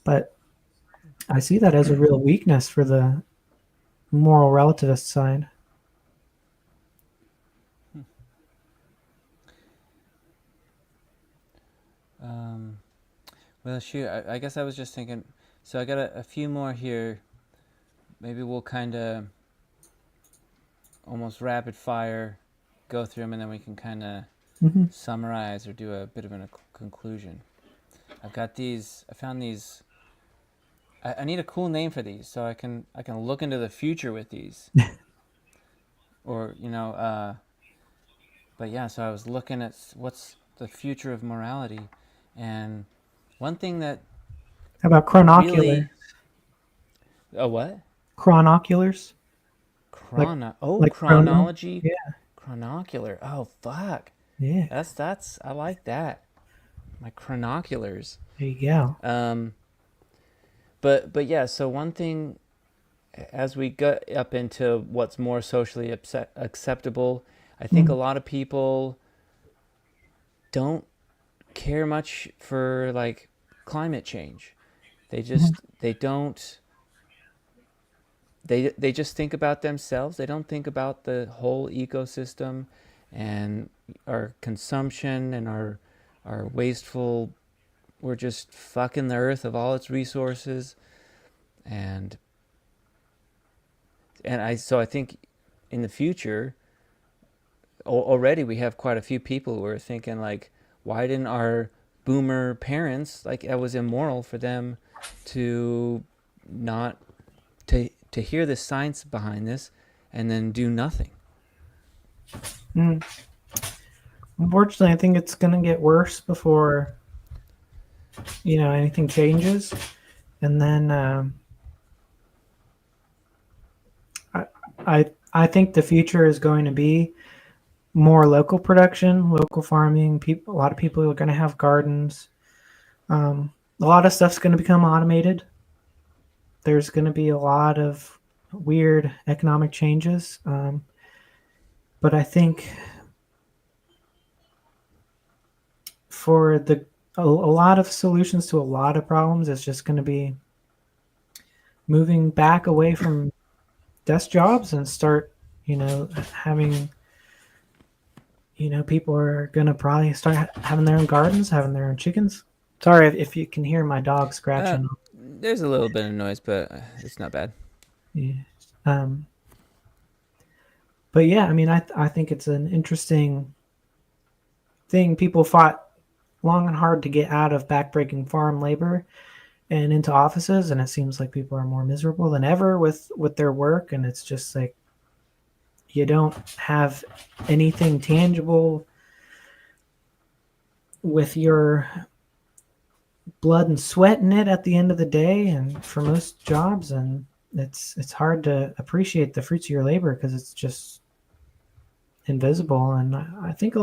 But I see that as a real weakness for the moral relativist side. Well, shoot, I guess I was just thinking, so I got a few more here. Maybe we'll kind of almost rapid fire go through them, and then we can kind of summarize or do a bit of a conclusion. I've got these, I found these, I need a cool name for these, so I can look into the future with these. Or, but yeah, so I was looking at what's the future of morality, and one thing that How about chronoculars? really, a what? Chronoculars? Chronology? Yeah. Chronocular. Oh, fuck. Yeah. That's I like that. My chronoculars. There you go. But yeah, so one thing, as we get up into what's more socially acceptable, I think a lot of people don't care much for like climate change. They just they don't they just think about themselves. They don't think about the whole ecosystem and our consumption and our wasteful, we're just fucking the earth of all its resources. And I think in the future, already we have quite a few people who are thinking like, why didn't our boomer parents, like, it was immoral for them to not to hear the science behind this and then do nothing. Unfortunately, I think it's going to get worse before anything changes. And then I think the future is going to be more local production, local farming. A lot of people are going to have gardens. A lot of stuff's going to become automated. There's going to be a lot of weird economic changes. But I think for a lot of solutions to a lot of problems is just going to be moving back away from desk jobs and start, having, people are going to probably start having their own gardens, having their own chickens. Sorry if you can hear my dog scratching. There's a little bit of noise, but it's not bad. Yeah. But yeah, I mean, I think it's an interesting thing. People fought long and hard to get out of backbreaking farm labor and into offices, and it seems like people are more miserable than ever with their work. And it's just like, you don't have anything tangible with your blood and sweat in it at the end of the day, and for most jobs, and it's hard to appreciate the fruits of your labor because it's just invisible. And I think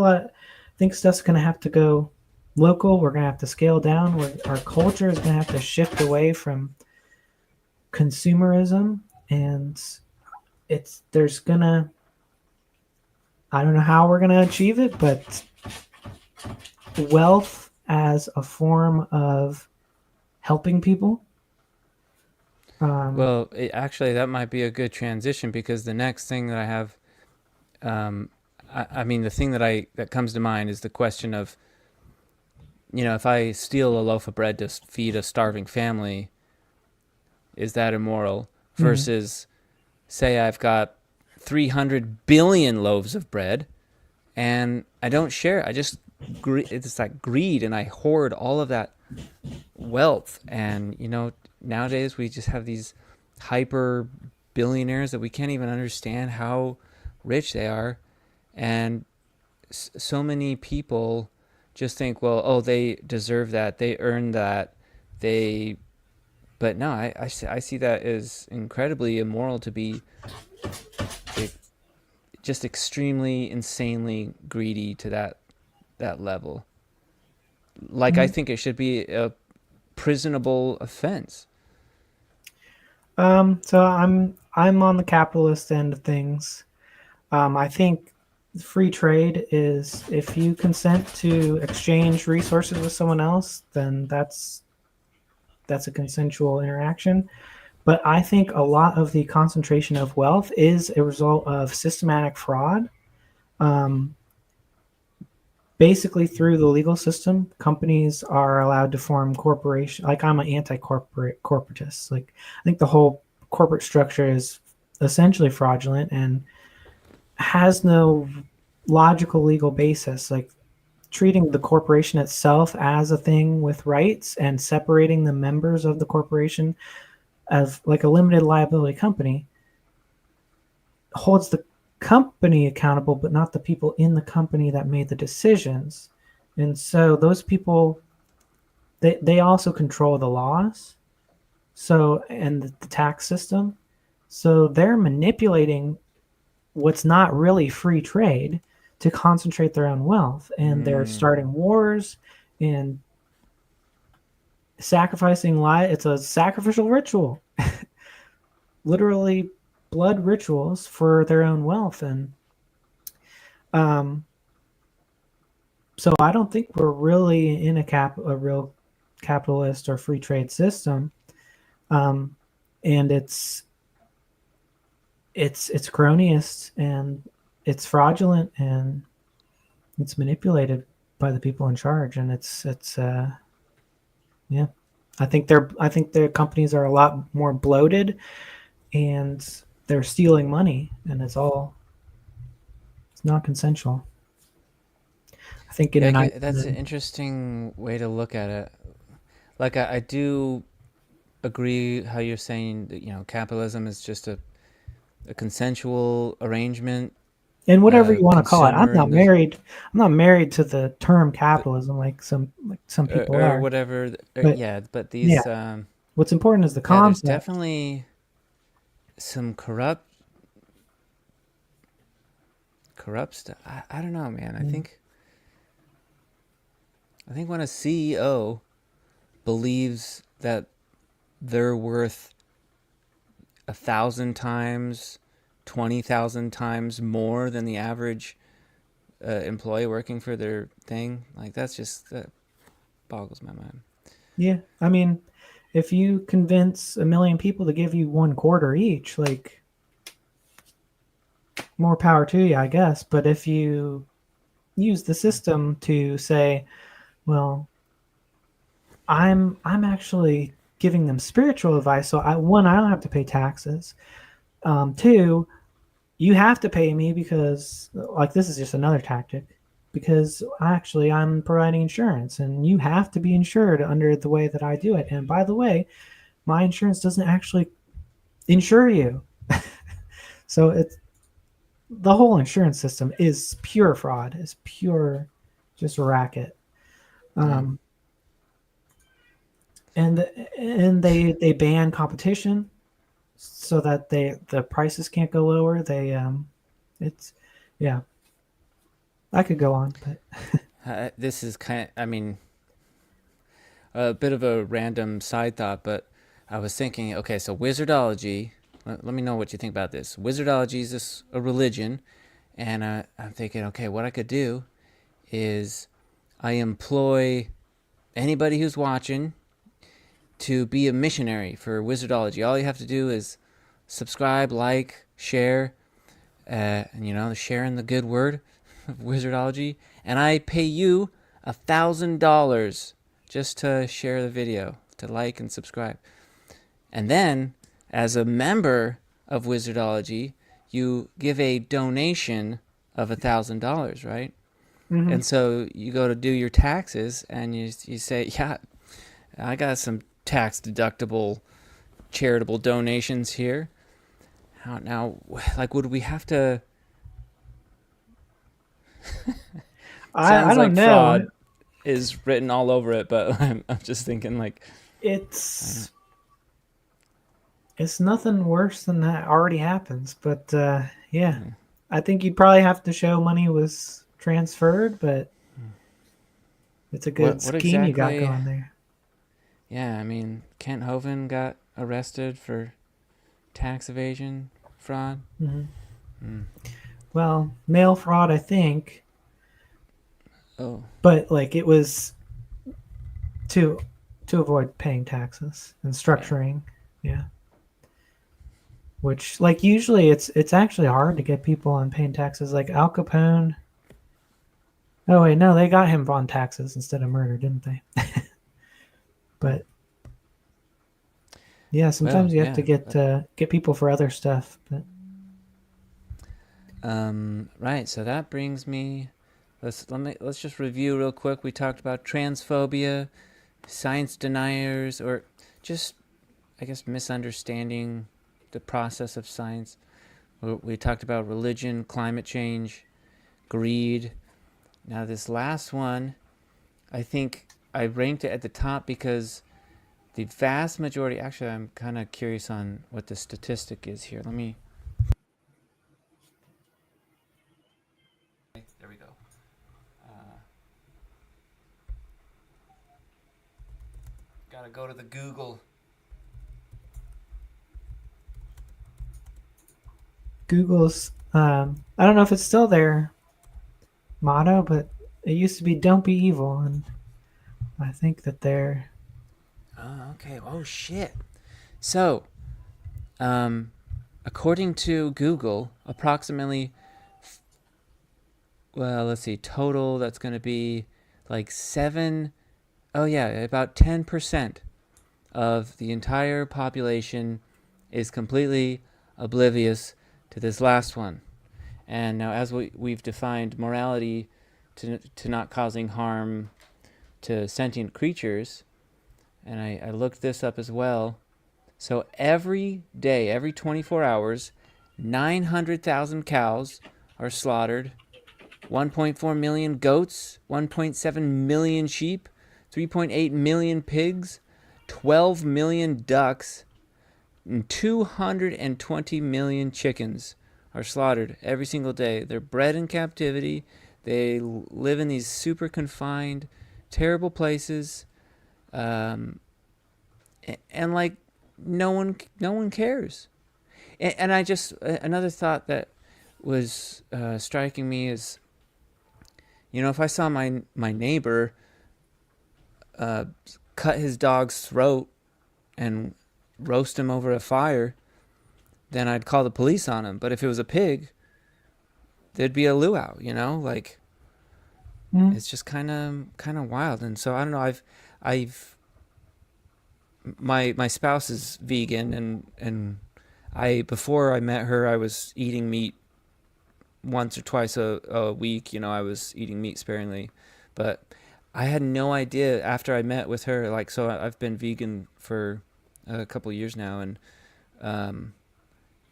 stuff's going to have to go local. We're going to have to scale down. Our culture is going to have to shift away from consumerism, and I don't know how we're going to achieve it, but wealth as a form of helping people. Well, actually, that might be a good transition, because the next thing that I have, I mean, the thing that comes to mind is the question of, if I steal a loaf of bread to feed a starving family, is that immoral? Versus, say I've got 300 billion loaves of bread and I don't share. It's like greed, and I hoard all of that wealth. And, nowadays we just have these hyper billionaires that we can't even understand how rich they are. And so many people just think, well, oh, they deserve that, they earned that, but no, I see that as incredibly immoral, to be just extremely, insanely greedy to that level. Like, I think it should be a prisonable offense. So I'm on the capitalist end of things. I think free trade is, if you consent to exchange resources with someone else, then that's a consensual interaction. But I think a lot of the concentration of wealth is a result of systematic fraud. Basically, through the legal system, companies are allowed to form corporation. Like, I'm an anti-corporatist. Like, I think the whole corporate structure is essentially fraudulent and has no logical legal basis. Like, treating the corporation itself as a thing with rights and separating the members of the corporation as like a limited liability company holds the company accountable, but not the people in the company that made the decisions. And so those people, they also control the laws, so, and the tax system. So they're manipulating what's not really free trade to concentrate their own wealth, and they're starting wars and sacrificing life. It's a sacrificial ritual, literally blood rituals for their own wealth. And so I don't think we're really in a real capitalist or free trade system. And it's cronyist, and it's fraudulent, and it's manipulated by the people in charge. And yeah, I think their companies are a lot more bloated, and they're stealing money, and it's not consensual. I think That's an interesting way to look at it. Like, I do agree how you're saying that, capitalism is just a consensual arrangement. And whatever you want to call it. I'm consumer not married. I'm not married to the term capitalism like some people or are. whatever. But But these, what's important is the there's concept. definitely some corrupt stuff. I don't know, man. I think when a CEO believes that they're worth 1,000 times, 20,000 times more than the average employee working for their thing, like, that boggles my mind. Yeah, I mean, if you convince 1 million people to give you 1/4 each, like, more power to you, I guess. But if you use the system to say, well, I'm actually giving them spiritual advice, so I don't have to pay taxes. Two, you have to pay me because, like, this is just another tactic, because actually I'm providing insurance, and you have to be insured under the way that I do it. And by the way, my insurance doesn't actually insure you. So it's, the whole insurance system is pure fraud. It's pure just racket. And they ban competition so that the prices can't go lower. It's, yeah. I could go on, but this is a bit of a random side thought, but I was thinking, okay, so Wizardology. Let me know what you think about this. Wizardology is a religion, and I'm thinking, okay, what I could do is I employ anybody who's watching to be a missionary for Wizardology. All you have to do is subscribe, like, share, and sharing the good word of Wizardology. And I pay you $1,000 just to share the video, to like and subscribe. And then, as a member of Wizardology, you give a donation of $1,000, right? Mhm. And so you go to do your taxes, and you say, yeah, I got some tax deductible charitable donations here. Now, like, would we have to? I Sounds don't like know. fraud is written all over it, but I'm just thinking, like, It's nothing worse than that already happens. But yeah, I think you'd probably have to show money was transferred, but it's a good what scheme you got exactly? going there. Yeah, I mean, Kent Hovind got arrested for tax evasion, fraud. Hmm. Mm. Well, mail fraud, I think, Oh, but like it was to avoid paying taxes and yeah. structuring. Yeah. Which like usually it's actually hard to get people on paying taxes. Like Al Capone. Oh wait, no, they got him on taxes instead of murder, didn't they? But yeah, Well, sometimes you have to yeah. get people for other stuff. But Right. So that brings me. Let's just review real quick. We talked about transphobia, science deniers, or just, I guess, misunderstanding the process of science. We talked about religion, climate change, greed. Now, this last one, I think I ranked it at the top because the vast majority. Actually, I'm kind of curious on what the statistic is here. Let me. There we go. Gotta go to the Google. Google's I don't know if it's still their motto, but it used to be "Don't be evil," and I think that they're Oh, okay. Oh, shit. So, um, according to Google, approximately, well, let's see, total, that's going to be like oh yeah, about 10% of the entire population is completely oblivious to this last one. And now, as we've defined morality to not causing harm to sentient creatures, and I looked this up as well. So every day, every 24 hours, 900,000 cows are slaughtered, 1.4 million goats, 1.7 million sheep, 3.8 million pigs, 12 million ducks, and 220 million chickens are slaughtered every single day. They're bred in captivity. They live in these super confined, terrible places. And like no one cares. And I just another thought that was striking me is, if I saw my neighbor cut his dog's throat and roast him over a fire, then I'd call the police on him. But if it was a pig, there'd be a luau, like mm, it's just kind of wild. And so I don't know, I've my spouse is vegan, and I before I met her I was eating meat once or twice a week. I was eating meat sparingly, but I had no idea after I met with her. Like, so I've been vegan for a couple years now, and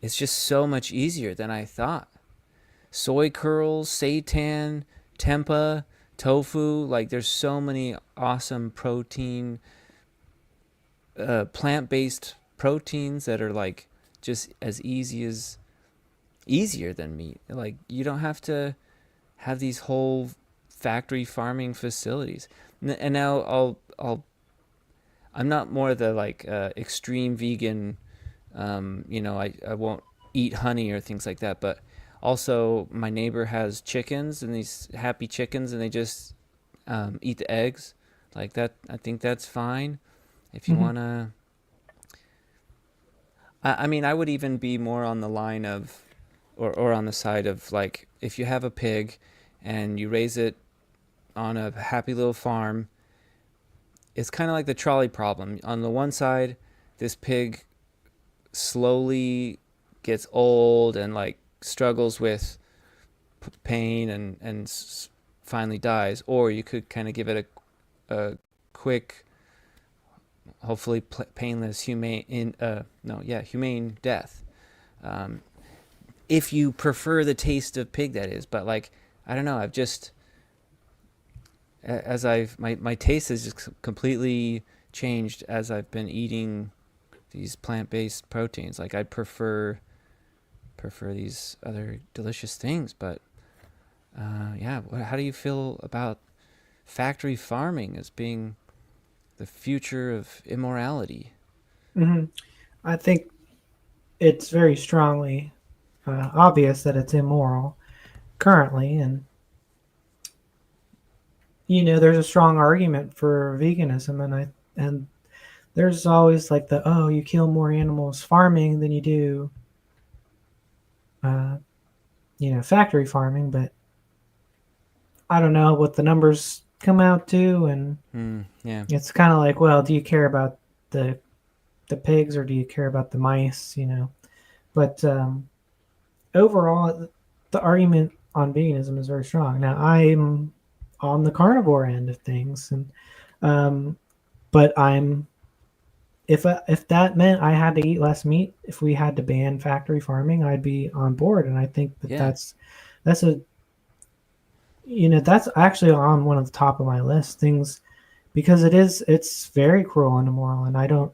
it's just so much easier than I thought. Soy curls, seitan, tempeh, tofu. Like, there's so many awesome plant-based proteins that are like just as easier than meat. Like, you don't have to have these whole factory farming facilities. And now I'm not more the like extreme vegan. I won't eat honey or things like that. But also, my neighbor has chickens, and these happy chickens, and they just eat the eggs Like that, I think that's fine. If you Mhm. want to, I mean, I would even be more on the line of, or on the side of like, if you have a pig and you raise it on a happy little farm, it's kind of like the trolley problem. On the one side, this pig slowly gets old and like struggles with pain and finally dies, or you could kind of give it a quick, hopefully painless, humane death. Um, if you prefer the taste of pig, that is. But like, I don't know. I've just, as I've my taste has just completely changed as I've been eating these plant-based proteins. Like I prefer these other delicious things, but yeah. How do you feel about factory farming as being the future of immorality? Hmm. I think it's very strongly obvious that it's immoral currently, and there's a strong argument for veganism, and there's always like the, oh, you kill more animals farming than you do uh, factory farming, but I don't know what the numbers come out to, and Yeah. it's kind of like, well, do you care about the pigs or do you care about the mice? But overall, the argument on veganism is very strong. Now, I'm on the carnivore end of things, and but if that meant I had to eat less meat, if we had to ban factory farming, I'd be on board. And I think that Yeah. that's a that's actually on one of the top of my list things, because it's very cruel and immoral, and I don't.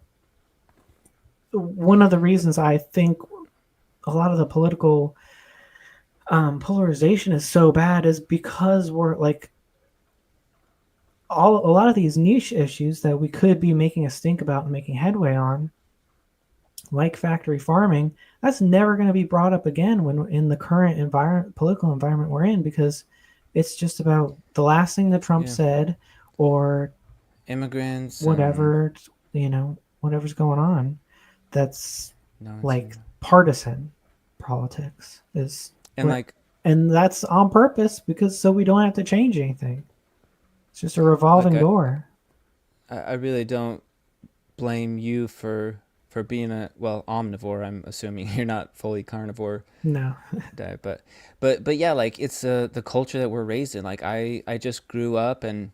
One of the reasons I think a lot of the political polarization is so bad is because we're like a lot of these niche issues that we could be making a stink about and making headway on, like factory farming, that's never going to be brought up again when in the current political environment we're in, because it's just about the last thing that Trump Yeah. said, or Immigrants and whatever, whatever's going on. That's no, it's like partisan politics is and what, like and that's on purpose, because so we don't have to change anything. It's just a like revolving door. I really don't blame you for being a omnivore. I'm assuming you're not fully carnivore No. diet, but yeah, like it's the culture that we're raised in. Like I just grew up and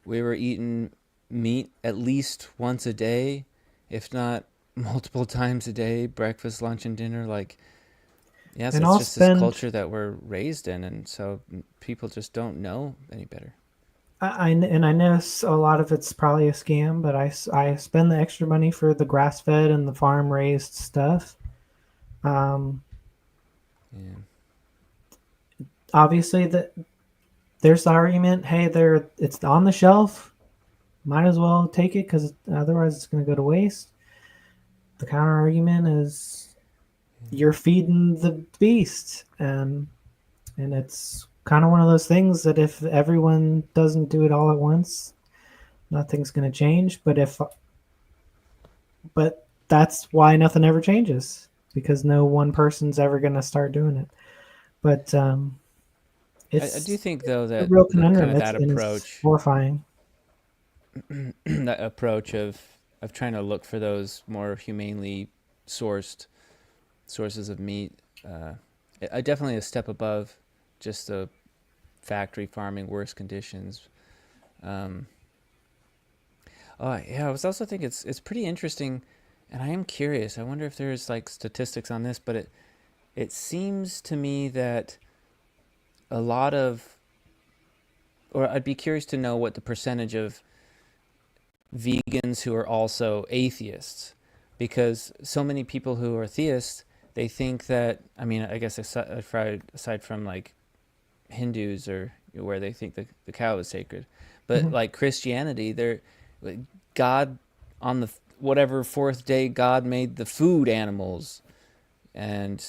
we were eating meat at least once a day, if not multiple times a day, breakfast, lunch, and dinner. Like, yeah, so And it's I'll just this spend culture that we're raised in, and so people just don't know any better. and I know a lot of it's probably a scam, but I spend the extra money for the grass fed and the farm raised stuff. Um, Yeah, Obviously, there's the argument, hey, it's on the shelf, might as well take it because otherwise it's going to go to waste. The counter argument is you're feeding the beast, and it's kind of one of those things that if everyone doesn't do it all at once, nothing's going to change. But that's why nothing ever changes, because no one person's ever going to start doing it. But I do it's think though a that real the kind conundrum. of It's horrifying. that approach of trying to look for those more humanely sourced sources of meat, definitely a step above just the factory farming, worse conditions. Um, oh yeah, I was also thinking it's pretty interesting, and I am curious. I wonder if there's like statistics on this, but it seems to me that a lot of, or I'd be curious to know what the percentage of vegans who are also atheists, because so many people who are theists, they think that, I mean, I guess aside from like Hindus, or where they think the cow is sacred, but Mhm. like Christianity, they're like, God on the whatever fourth day, God made the food animals, and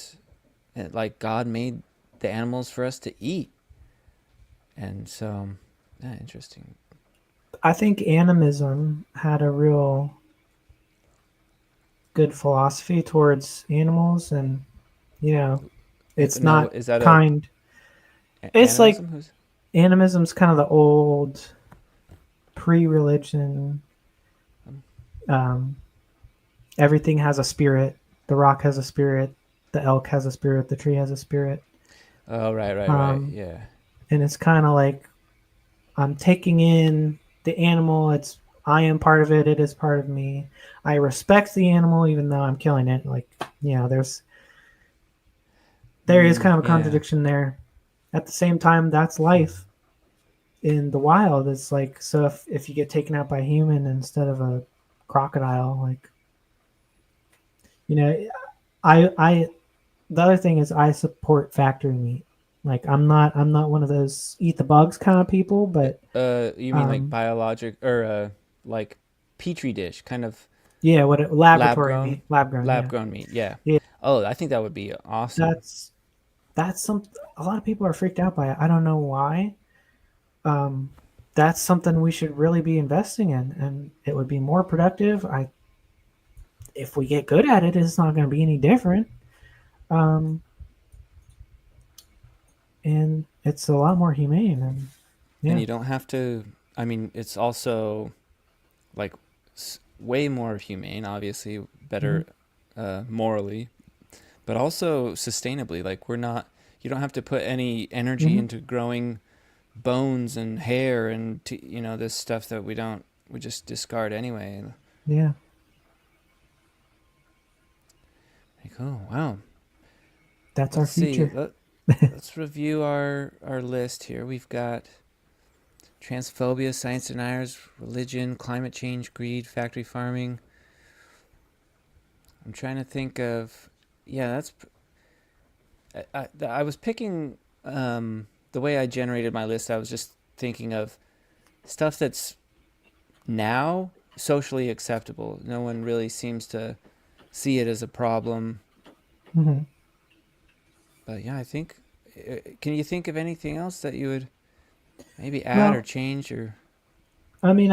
like God made the animals for us to eat, and so yeah, interesting. I think animism had a real good philosophy towards animals, and you know, it's Now, not is that a kind. It's like animism? Who's animism's kind of the old pre-religion. Um, everything has a spirit. The rock has a spirit. The elk has a spirit. The tree has a spirit. Oh, right. Um, Yeah. and it's kind of like I'm taking in the animal. It's I am part of it. It is part of me. I respect the animal even though I'm killing it. Like there is kind of a Yeah. contradiction there. At the same time, that's life in the wild. It's like so if you get taken out by a human instead of a crocodile, like you know, I the other thing is I support factory meat. Like I'm not one of those eat the bugs kind of people, but You mean like um, biologic or like petri dish kind of yeah, lab laboratory grown, meat, lab grown, lab yeah, grown meat? Yeah. yeah. Oh, I think that would be awesome. That's that's some. A lot of people are freaked out by it. I don't know why. Um, that's something we should really be investing in, and it would be more productive. If we get good at it, it's not going to be any different. Um, and it's a lot more humane, and And yeah. you don't have to. I mean, it's also like way more humane, obviously Hmm. better morally, but also sustainably. Like we're not. You don't have to put any energy Hmm. into growing bones and hair and this stuff that we just discard anyway. Yeah, Like, oh wow. that's our Let's see. future. Let's review our list here. We've got transphobia, science deniers, religion, climate change, greed, factory farming. I'm trying to think of. Yeah, that's. I was picking the way I generated my list. I was just thinking of stuff that's now socially acceptable. No one really seems to see it as a problem. Hmm. But yeah, I think. Can you think of anything else that you would maybe add or Well, change or? I mean,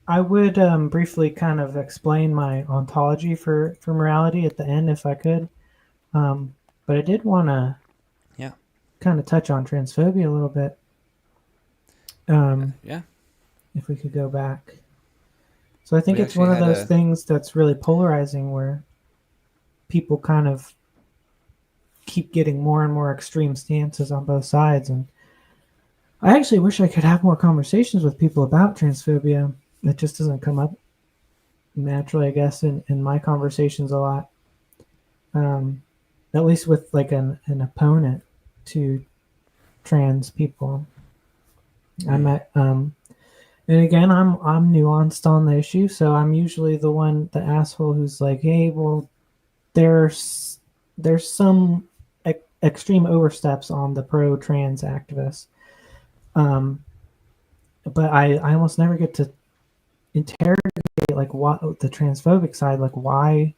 I would briefly kind of explain my ontology for morality at the end if I could. Um, but I did want to Yeah. kind of touch on transphobia a little bit. Um, Yeah. if we could go back. So I think We it's actually one of had those a. things that's really polarizing where people kind of keep getting more and more extreme stances on both sides. And I actually wish I could have more conversations with people about transphobia. It just doesn't come up naturally, I guess, in my conversations a lot. Um, at least with like an opponent to trans people. I Mm, met and again I'm nuanced on the issue, so I'm usually the asshole who's like, hey, well, there's some extreme oversteps on the pro trans activists. Um, but I almost never get to interrogate like what the transphobic side, like why.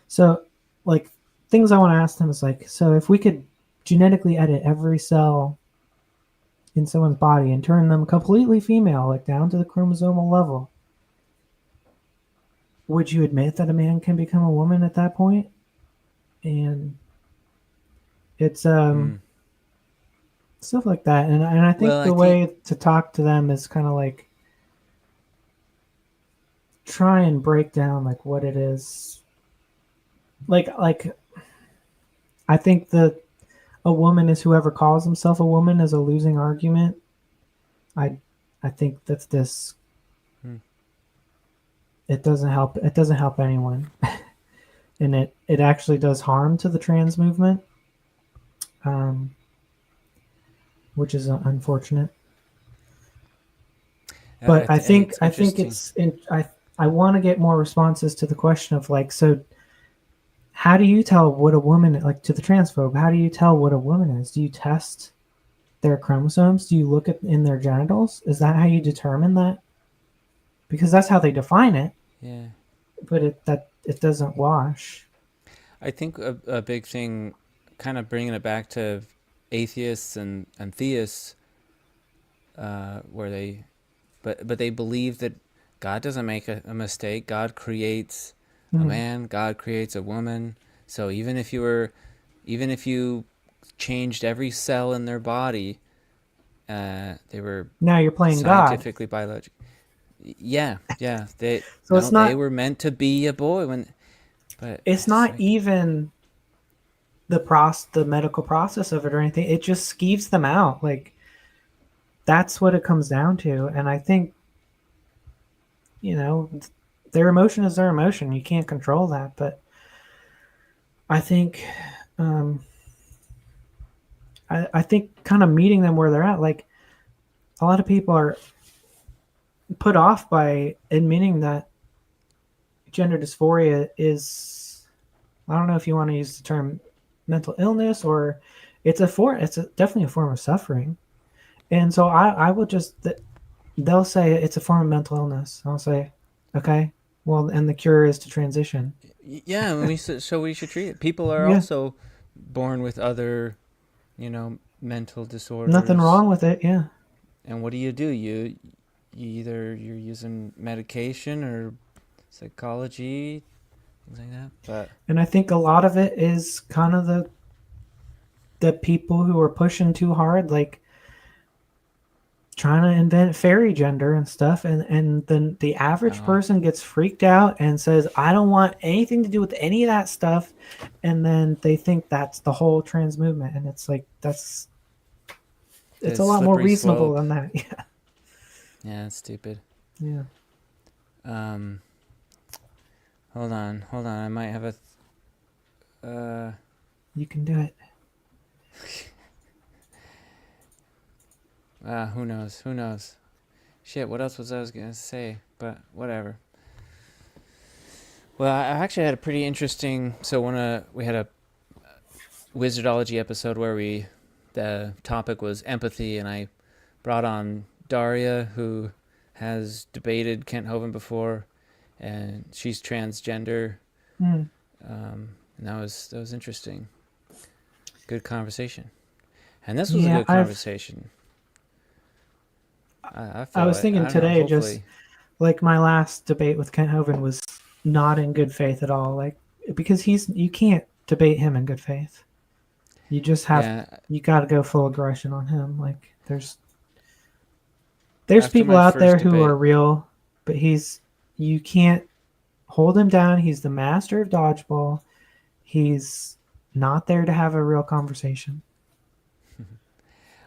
So like things I want to ask them is like, so if we could genetically edit every cell in someone's body and turn them completely female, like down to the chromosomal level, would you admit that a man can become a woman at that point? And it's mm. stuff like that. And I Well, think I the think. way to talk to them is kind of like try and break down like what it is. Like I think that a woman is whoever calls himself a woman is a losing argument. I I think that's this. Mm, It doesn't help anyone, and it actually does harm to the trans movement, um, which is unfortunate. But it's I think interesting. it's I want to get more responses to the question of like, so how do you tell what a woman, like to the transphobe, how do you tell what a woman is? Do you test their chromosomes? Do you look at in their genitals? Is that how you determine that? Because that's how they define it, Yeah. but it doesn't wash. I think a big thing, kind of bringing it back to atheists and theists, where they but they believe that God doesn't make a mistake. God creates a Mhm. man. God creates a woman. So even if you changed every cell in their body, they were Now you're playing God. scientifically, biologically. Yeah, yeah. They So it's no, they not were meant to be a boy but it's it's not like, even the medical process of it or anything. It just skeeves them out. Like that's what it comes down to. And I think, you know, their emotion is their emotion. You can't control that. But I think, um, I think kind of meeting them where they're at, like a lot of people are put off by admitting that gender dysphoria is, I don't know if you want to use the term mental illness or definitely a form of suffering. And so I will just, they'll say it's a form of mental illness. I'll say, okay, well, and the cure is to transition. yeah. So we should treat it. People are Yeah, also born with other, mental nothing disorders. wrong with it. Yeah. And what do? You either you're using medication or psychology, things like that. But And I think a lot of it is kind of the people who are pushing too hard, like trying to invent fairy gender and stuff, and then the average oh, person gets freaked out and says, I don't want anything to do with any of that stuff, and then they think that's the whole trans movement, and it's like it's the a lot more slippery reasonable slope. than that. Yeah. Yeah, it's stupid. Yeah. Um, hold on. I might have You can do it. who knows? Who knows? Shit, what else was I gonna say? But whatever. Well, I actually had a pretty interesting. So we had a Wizardology episode where the topic was empathy, and I brought on Daria, who has debated Kent Hovind before, and she's transgender. Mm. And that was interesting. Good conversation, and this was a Yeah, good conversation. I I feel was like, thinking I don't know. today, just Hopefully, like my last debate with Kent Hovind was not in good faith at all. Like because you can't debate him in good faith. You just yeah. you got to go full aggression on him. Like there's After people my out first there who are debate, real, but you can't hold him down. He's the master of dodgeball. He's not there to have a real conversation.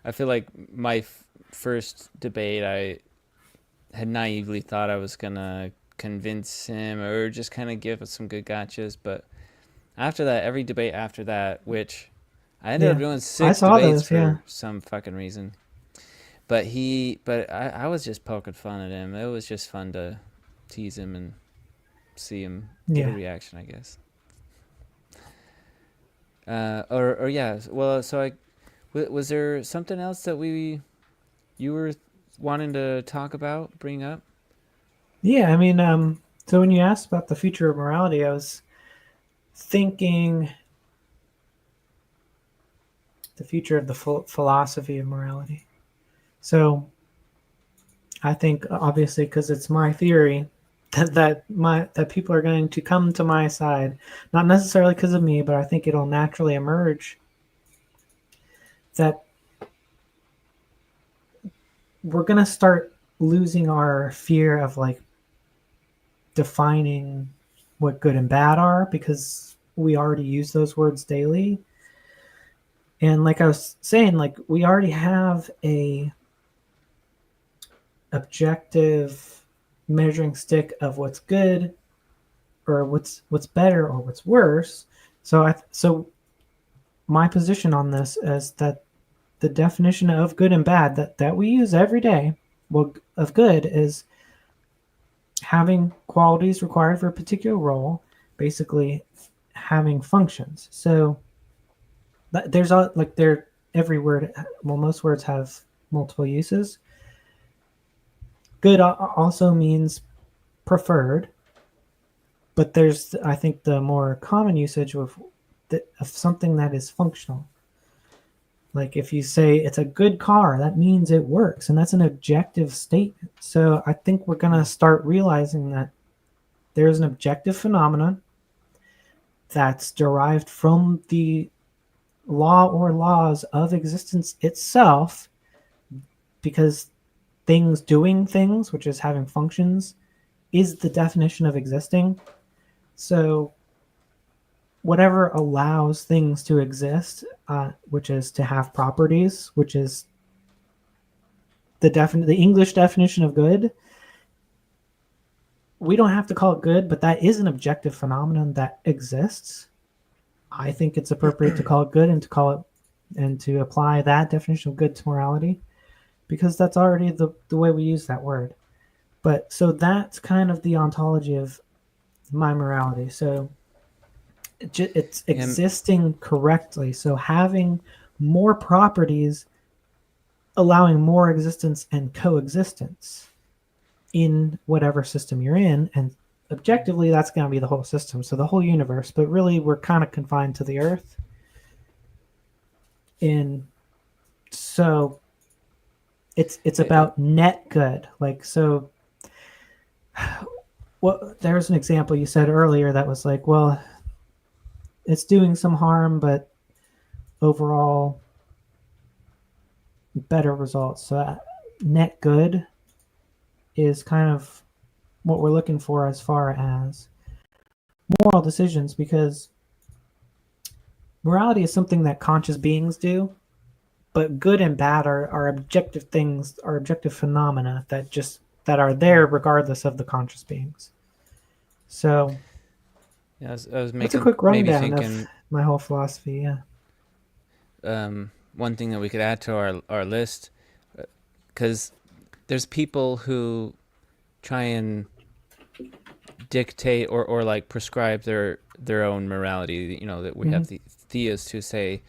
I feel like my first debate, I had naively thought I was gonna convince him or just kind of give us some good gotchas, but after that, every debate after that, which I ended up Yeah, doing I six saw debates those. Yeah, for some fucking reason. But I was just poking fun at him. It was just fun to tease him and see him get a yeah. reaction, I guess. Or yeah. Well, so was there something else that you were wanting to talk about, bring up? Yeah, I mean, so when you asked about the future of morality, I was thinking the future of the philosophy of morality. So I think obviously because it's my theory that people are going to come to my side, not necessarily because of me, but I think it'll naturally emerge that we're going to start losing our fear of like defining what good and bad are because we already use those words daily. And like I was saying, like we already have a objective measuring stick of what's good or what's better or what's worse. So my position on this is that the definition of good and bad that we use every day, well, of good is having qualities required for a particular role, basically having functions. So there's like there every word, well, most words have multiple uses. Good also means preferred, but there's I think the more common usage of something that is functional. Like if you say it's a good car, that means it works, and that's an objective statement. So I think we're going to start realizing that there's an objective phenomenon that's derived from the law or laws of existence itself, because things doing things, which is having functions, is the definition of existing. So whatever allows things to exist, which is to have properties, which is the English definition of good. We don't have to call it good, but that is an objective phenomenon that exists. I think it's appropriate to call it good and to apply that definition of good to morality, because that's already the way we use that word. But so that's kind of the ontology of my morality. So it's existing correctly. So having more properties, allowing more existence and coexistence in whatever system you're in, and objectively that's going to be the whole system, so the whole universe, but really we're kind of confined to the earth. And so it's about net good. Like, so well, there's an example you said earlier that was like, well, it's doing some harm, but overall better results. So net good is kind of what we're looking for as far as moral decisions, because morality is something that conscious beings do, but good and bad are objective things, are objective phenomena that are there regardless of the conscious beings. So Yeah, I was that's a quick rundown thinking, of my whole philosophy. one thing that we could add to our list, because there's people who try and dictate or like prescribe their own morality. You know, that we have the theists who say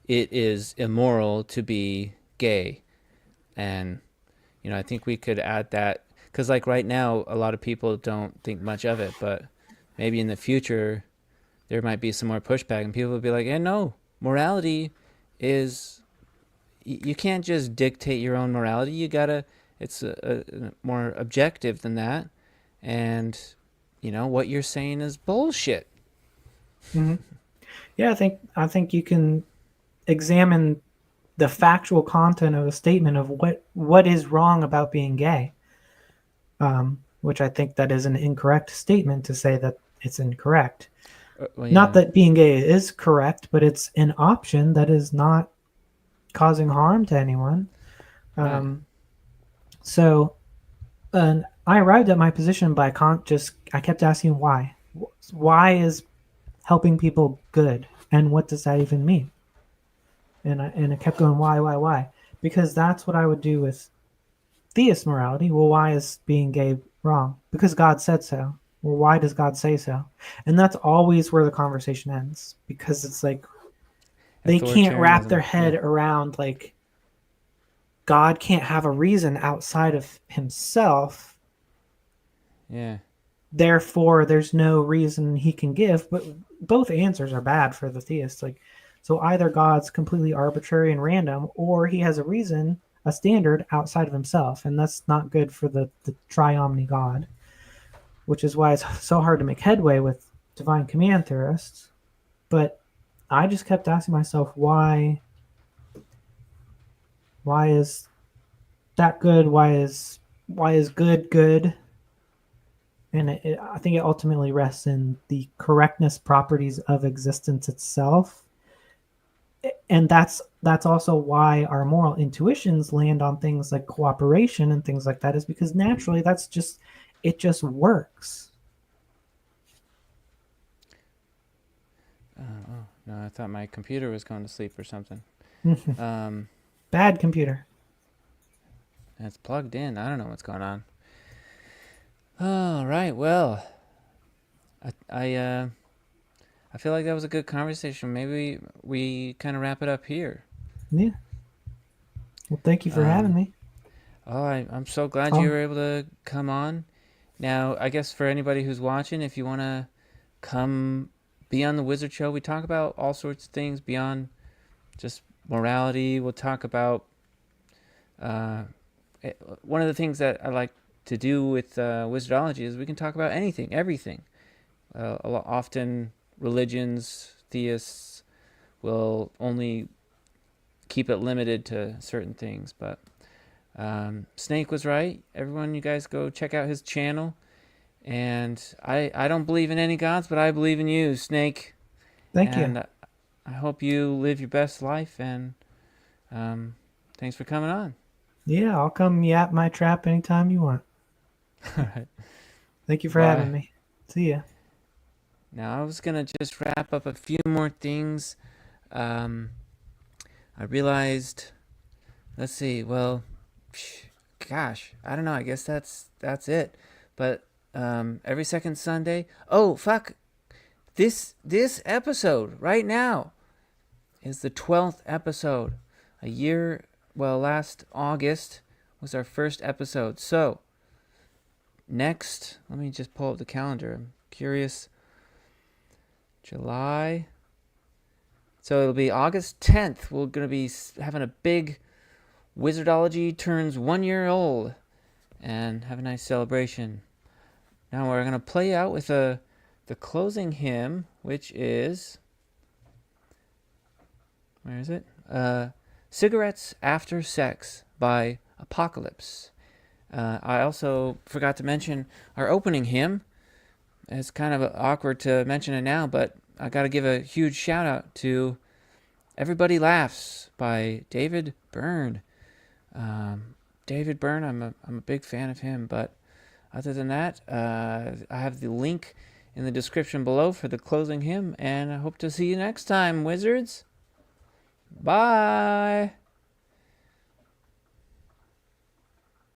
it is immoral to be gay, and you know, I think we could add that, because like right now a lot of people don't think much of it, but maybe in the future there might be some more pushback and people will be like, hey, no, morality is, you can't just dictate your own morality. You gotta, it's a more objective than that, and you know what you're saying is bullshit. Yeah, I think you can examine the factual content of a statement of what is wrong about being gay, which I think that is an incorrect statement to say that it's incorrect. Well, yeah. Not that being gay is correct, but it's an option that is not causing harm to anyone. So I arrived at my position by I kept asking why. Why is helping people good, and what does that even mean? And I kept going, why? Because that's what I would do with theist morality. Well, why is being gay wrong? Because God said so. Well, why does God say so? And that's always where the conversation ends, because it's like they can't wrap their head around, like, God can't have a reason outside of himself. Yeah. Therefore, there's no reason he can give. But both answers are bad for the theist. Like, so either God's completely arbitrary and random, or he has a reason, a standard outside of himself, and that's not good for the triomni God, which is why it's so hard to make headway with divine command theorists. But I just kept asking myself, why is that good? Why is good? And I think it ultimately rests in the correctness properties of existence itself. And that's also why our moral intuitions land on things like cooperation and things like that, is because naturally it just works. Oh no, I thought my computer was going to sleep or something. Bad computer. It's plugged in. I don't know what's going on. All right. Well, I feel like that was a good conversation. Maybe we kind of wrap it up here. Yeah. Well, thank you for having me. Oh, I'm so glad you were able to come on. Now, I guess for anybody who's watching, if you want to come be on the Wizard Show, we talk about all sorts of things beyond just morality. We'll talk about one of the things that I like to do with Wizardology is we can talk about anything, everything. Often religions, theists will only keep it limited to certain things, but Snake was right. Everyone, you guys go check out his channel. And I don't believe in any gods, but I believe in you, Snake. Thank you. And I hope you live your best life, and thanks for coming on. Yeah, I'll come yap my trap anytime you want. All right. Thank you for Bye. having me. See ya. Now, I was going to just wrap up a few more things. I realized, let's see, well, gosh, I don't know. I guess that's it. But every second Sunday, oh, fuck, this episode right now is the 12th episode. Last August was our first episode. So, next, let me just pull up the calendar. I'm curious. July. So it'll be August 10th. We're going to be having a big Wizardology turns 1 year old and have a nice celebration. Now we're going to play out with the closing hymn, which is, where is it? Cigarettes After Sex by Apocalypse. I also forgot to mention our opening hymn. It's kind of awkward to mention it now, but I got to give a huge shout out to Everybody Laughs by David Byrne. David Byrne, I'm a big fan of him, but other than that, I have the link in the description below for the closing hymn, and I hope to see you next time, Wizards. Bye!